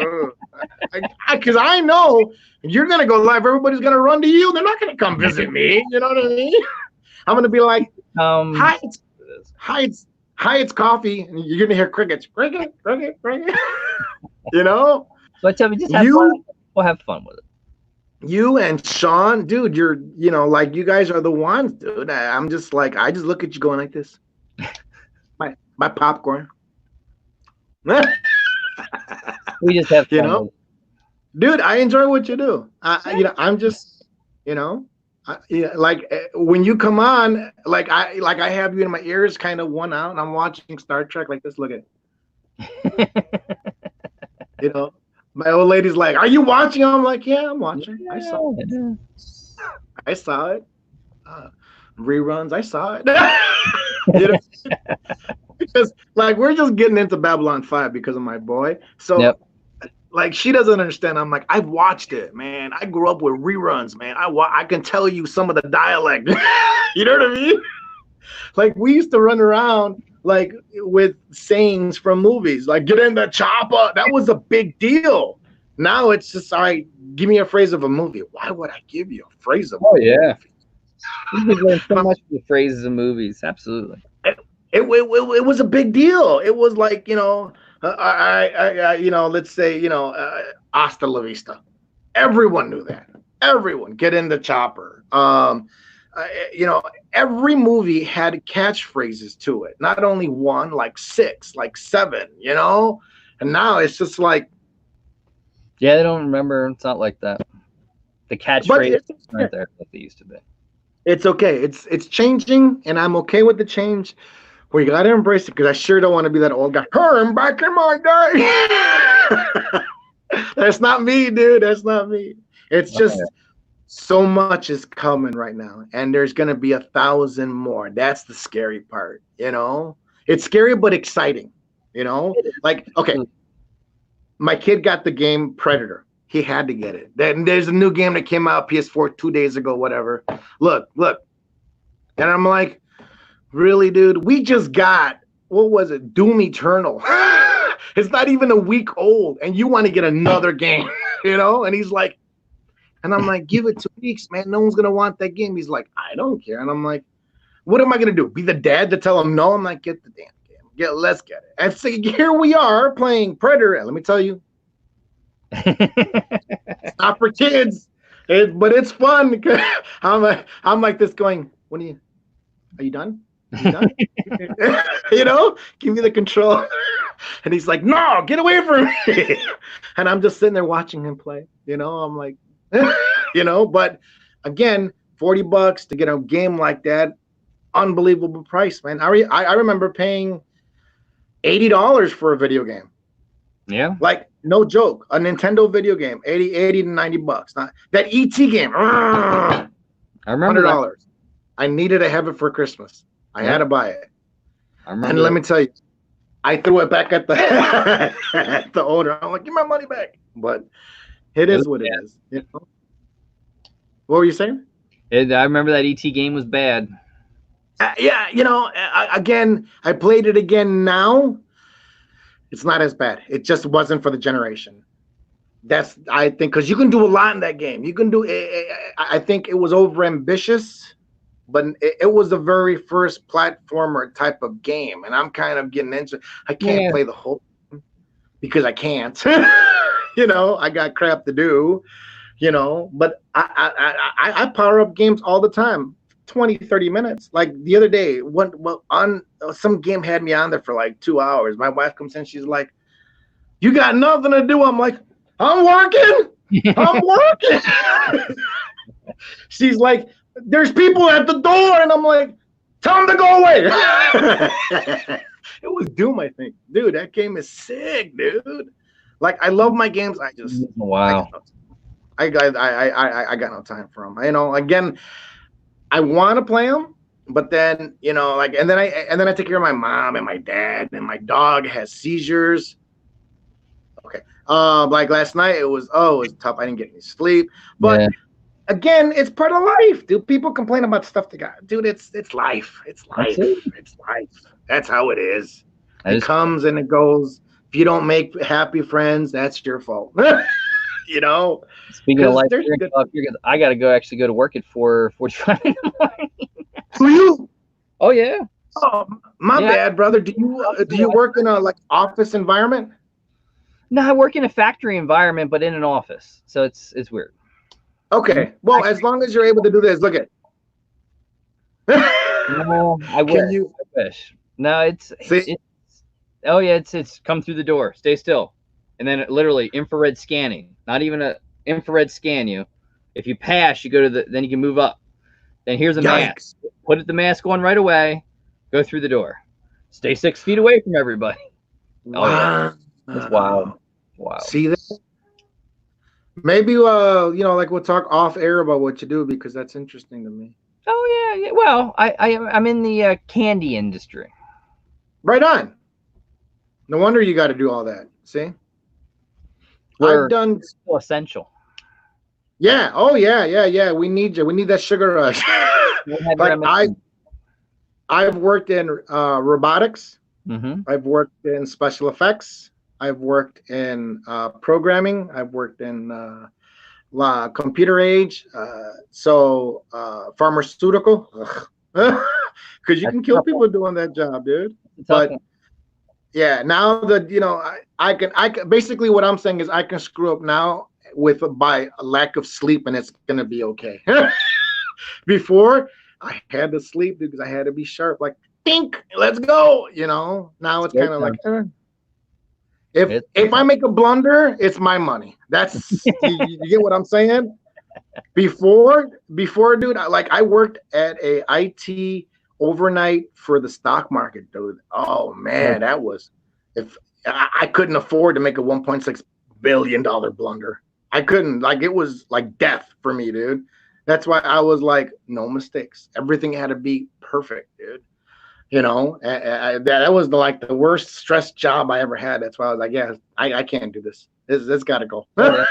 because I know you're gonna go live, everybody's gonna run to you. They're not gonna come visit me. You know what I mean? I'm gonna be like, hi, it's coffee, and you're gonna hear crickets, cricket, cricket, cricket. You know? But tell me, just have fun. We'll have fun with it. You and Sean, dude, like you guys are the ones, dude. I'm just like, I just look at you going like this. My popcorn. We just have fun. You know, dude, I enjoy what you do. I'm just, like when you come on, like I have you in my ears, kind of one out, and I'm watching Star Trek like this. Look at it. My old lady's like, "Are you watching?" I'm like, "Yeah, I'm watching. Yeah. I saw it. Reruns. I saw it." Because like we're just getting into Babylon 5 because of my boy. So like she doesn't understand. I'm like, I've watched it, man. I grew up with reruns, man. I can tell you some of the dialect. You know what I mean? Like we used to run around like with sayings from movies, like get in the chopper. That was a big deal. Now it's just, all right, give me a phrase of a movie. Why would I give you a phrase of a movie? Yeah. You could learn so much from the phrases of movies. Absolutely. It was a big deal. It was like, let's say, hasta la vista. Everyone knew that. Everyone, get in the chopper. Every movie had catchphrases to it. Not only one, like 6, like 7, And now it's just like, yeah, they don't remember. It's not like that. The catchphrase aren't there like they used to be. It's okay. It's changing, and I'm okay with the change. We gotta embrace it, because I sure don't want to be that old guy. I'm back in my day. That's not me, dude. That's not me. It's just so much is coming right now, and there's gonna be 1,000 more. That's the scary part. It's scary but exciting. Like, okay, my kid got the game Predator. He had to get it. Then there's a new game that came out PS4 2 days ago, whatever. Look. And I'm like, really, dude? We just got, what was it? Doom Eternal. It's not even a week old, and you want to get another game, And he's like, and I'm like, give it 2 weeks, man. No one's going to want that game. He's like, I don't care. And I'm like, what am I going to do? Be the dad to tell him no? I'm like, get the damn game. Let's get it. And so here we are playing Predator. And let me tell you, it's not for kids, but it's fun. I'm like this going, are you done? Give me the control. And he's like, no, get away from me. And I'm just sitting there watching him play. I'm like, but again, $40 to get a game like that, unbelievable price, man. I remember paying $80 for a video game. Yeah. Like, no joke, a Nintendo video game, 80 to $90. Not that ET game. I remember $100. I needed to have it for Christmas. I had to buy it. And let me tell you, I threw it back at the owner. I'm like, give my money back. But it is what it is. What were you saying? I remember that ET game was bad. Again, I played it again now. It's not as bad. It just wasn't for the generation. That's, I think, because you can do a lot in that game. You can do, I think it was over ambitious, but it was the very first platformer type of game. And I'm kind of getting into it. I can't play the whole game because I can't. I got crap to do, but I power up games all the time. 20, 30 minutes. Like the other day, some game had me on there for like 2 hours. My wife comes in, she's like, you got nothing to do. I'm like, I'm working. She's like, there's people at the door. And I'm like, tell them to go away. It was Doom, I think. Dude, that game is sick, dude. Like, I love my games. I just, wow. I got no time for them. Again, I want to play them, but then, and then I take care of my mom and my dad, and my dog has seizures. Okay. Like last night it was tough. I didn't get any sleep, but again, it's part of life, dude. People complain about stuff they got, dude. It's life. It's life. It's life. That's how it is. It comes and it goes. If you don't make happy friends, that's your fault. You know. Speaking of life, I got to actually go to work at 4:45 in the morning. Do you? Oh yeah. Oh, my bad, brother. Do you work in a like office environment? No, I work in a factory environment, but in an office, so it's weird. Okay. Well, as long as you're able to do this, look at. No, I wish. I wish. No, it's oh yeah, it's come through the door. Stay still, and then literally infrared scanning. Not even a infrared scan you. If you pass, you go to then you can move up. Then here's a mask. Put the mask on right away. Go through the door. Stay 6 feet away from everybody. Wow. Oh yeah, it's wild. Wow. See that? Maybe like we'll talk off air about what you do because that's interesting to me. Oh yeah. Well, I'm in the candy industry. Right on. No wonder you got to do all that. See, I've done essential. Yeah. Oh yeah. We need you. We need that sugar rush. Like I've worked in robotics. Mm-hmm. I've worked in special effects. I've worked in programming. I've worked in computer age. Pharmaceutical. Because you can kill people doing that job, dude. But yeah, now that I can basically what I'm saying is I can screw up now by a lack of sleep, and it's gonna be okay. Before I had to sleep because I had to be sharp. Like, think, let's go. Now it's kind of like, if I make a blunder, it's my money. That's you get what I'm saying. Before, dude, I worked at a IT overnight for the stock market, dude. Oh man, that was if I couldn't afford to make a $1.6 billion blunder. I couldn't. It was like death for me, dude. That's why I was like, no mistakes. Everything had to be perfect, dude. That was the worst stress job I ever had. That's why I was like, yeah, I can't do this. This got to go. Yeah,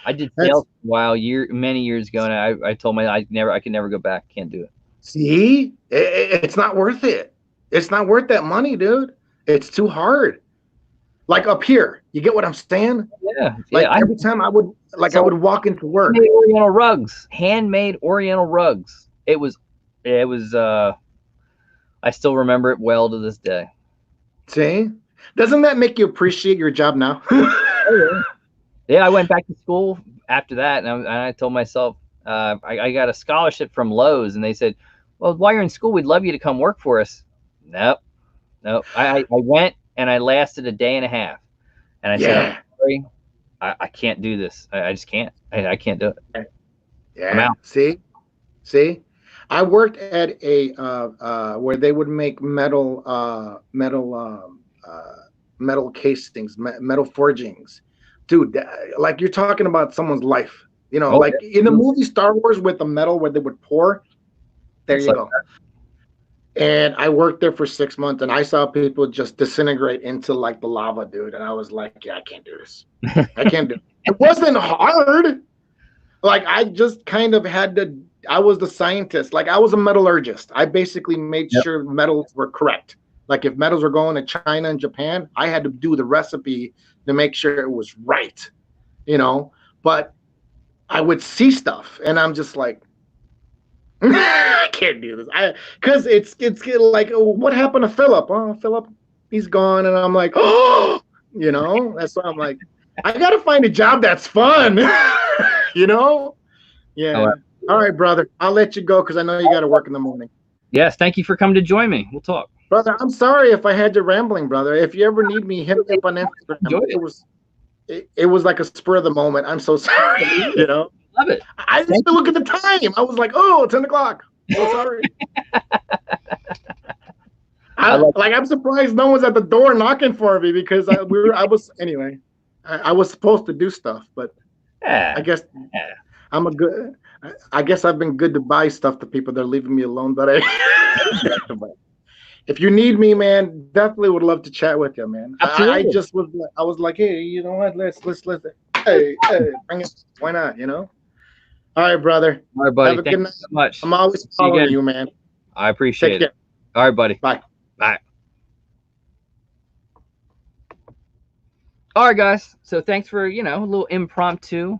I did sales many years ago, and I told I could never go back. Can't do it. See, it's not worth it. It's not worth that money, dude. It's too hard. Like up here, you get what I'm saying? Yeah. Every time I would walk into work. Handmade Oriental rugs. It was. I still remember it well to this day. See, doesn't that make you appreciate your job now? Yeah, I went back to school after that, and I told myself I got a scholarship from Lowe's, and they said, "Well, while you're in school, we'd love you to come work for us." Nope. I went. And I lasted a day and a half. And I said, I'm sorry, I can't do this. I just can't. I can't do it. Yeah. I'm out. See? I worked at a where they would make metal casings, metal forgings. Dude, like you're talking about someone's life. In the movie Star Wars with the metal where they would pour. There you go. And I worked there for 6 months, and I saw people just disintegrate into the lava, dude. And I was like, yeah, I can't do this. I can't do it. It wasn't hard. I just kind of had to. I was the scientist. I was a metallurgist. I basically made sure metals were correct. If metals were going to China and Japan, I had to do the recipe to make sure it was right. But I would see stuff, and I'm just like, I can't do this. Because it's like, what happened to Philip? Oh, Philip, he's gone. And I'm like, oh, that's why I'm like, I got to find a job that's fun. Yeah. Oh, all right, brother. I'll let you go because I know you got to work in the morning. Yes. Thank you for coming to join me. We'll talk. Brother, I'm sorry if I had you rambling, brother. If you ever need me, hit me up on Instagram. It was like a spur of the moment. I'm so sorry. Love it. I just look at the time. I was like, oh, 10 o'clock. Oh, sorry. I'm surprised no one's at the door knocking for me because I was supposed to do stuff, but I guess I guess I've been good to buy stuff to people. They're leaving me alone, but if you need me, man, definitely would love to chat with you, man. I was like, hey, you know what? Let's hey, bring it. Why not? All right, brother. All right, buddy. Have a Thank good you night. so much. I'm always See you following again. you, man. I appreciate Take it. care. All right, buddy. Bye. Bye. All right, guys. So thanks for, a little impromptu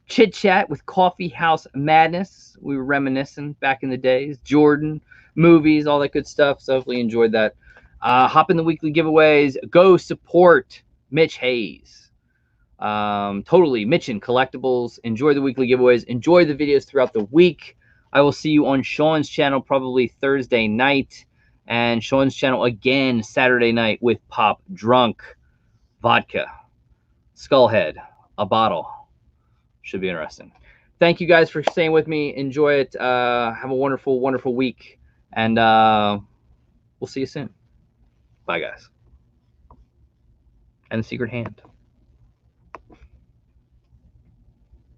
chit chat with Coffee House Madness. We were reminiscing back in the days, Jordan, movies, all that good stuff. So hopefully you enjoyed that. Hop in the weekly giveaways. Go support Mitch Hayes. Totally Mitchin Collectibles. Enjoy the weekly giveaways. Enjoy the videos throughout the week. I will see you on Sean's channel probably Thursday night, and Sean's channel again Saturday night with Pop Drunk, vodka, Skullhead, a bottle. Should be interesting. Thank you guys for staying with me. Enjoy it. Have a wonderful, wonderful week, and we'll see you soon. Bye, guys. And the secret hand.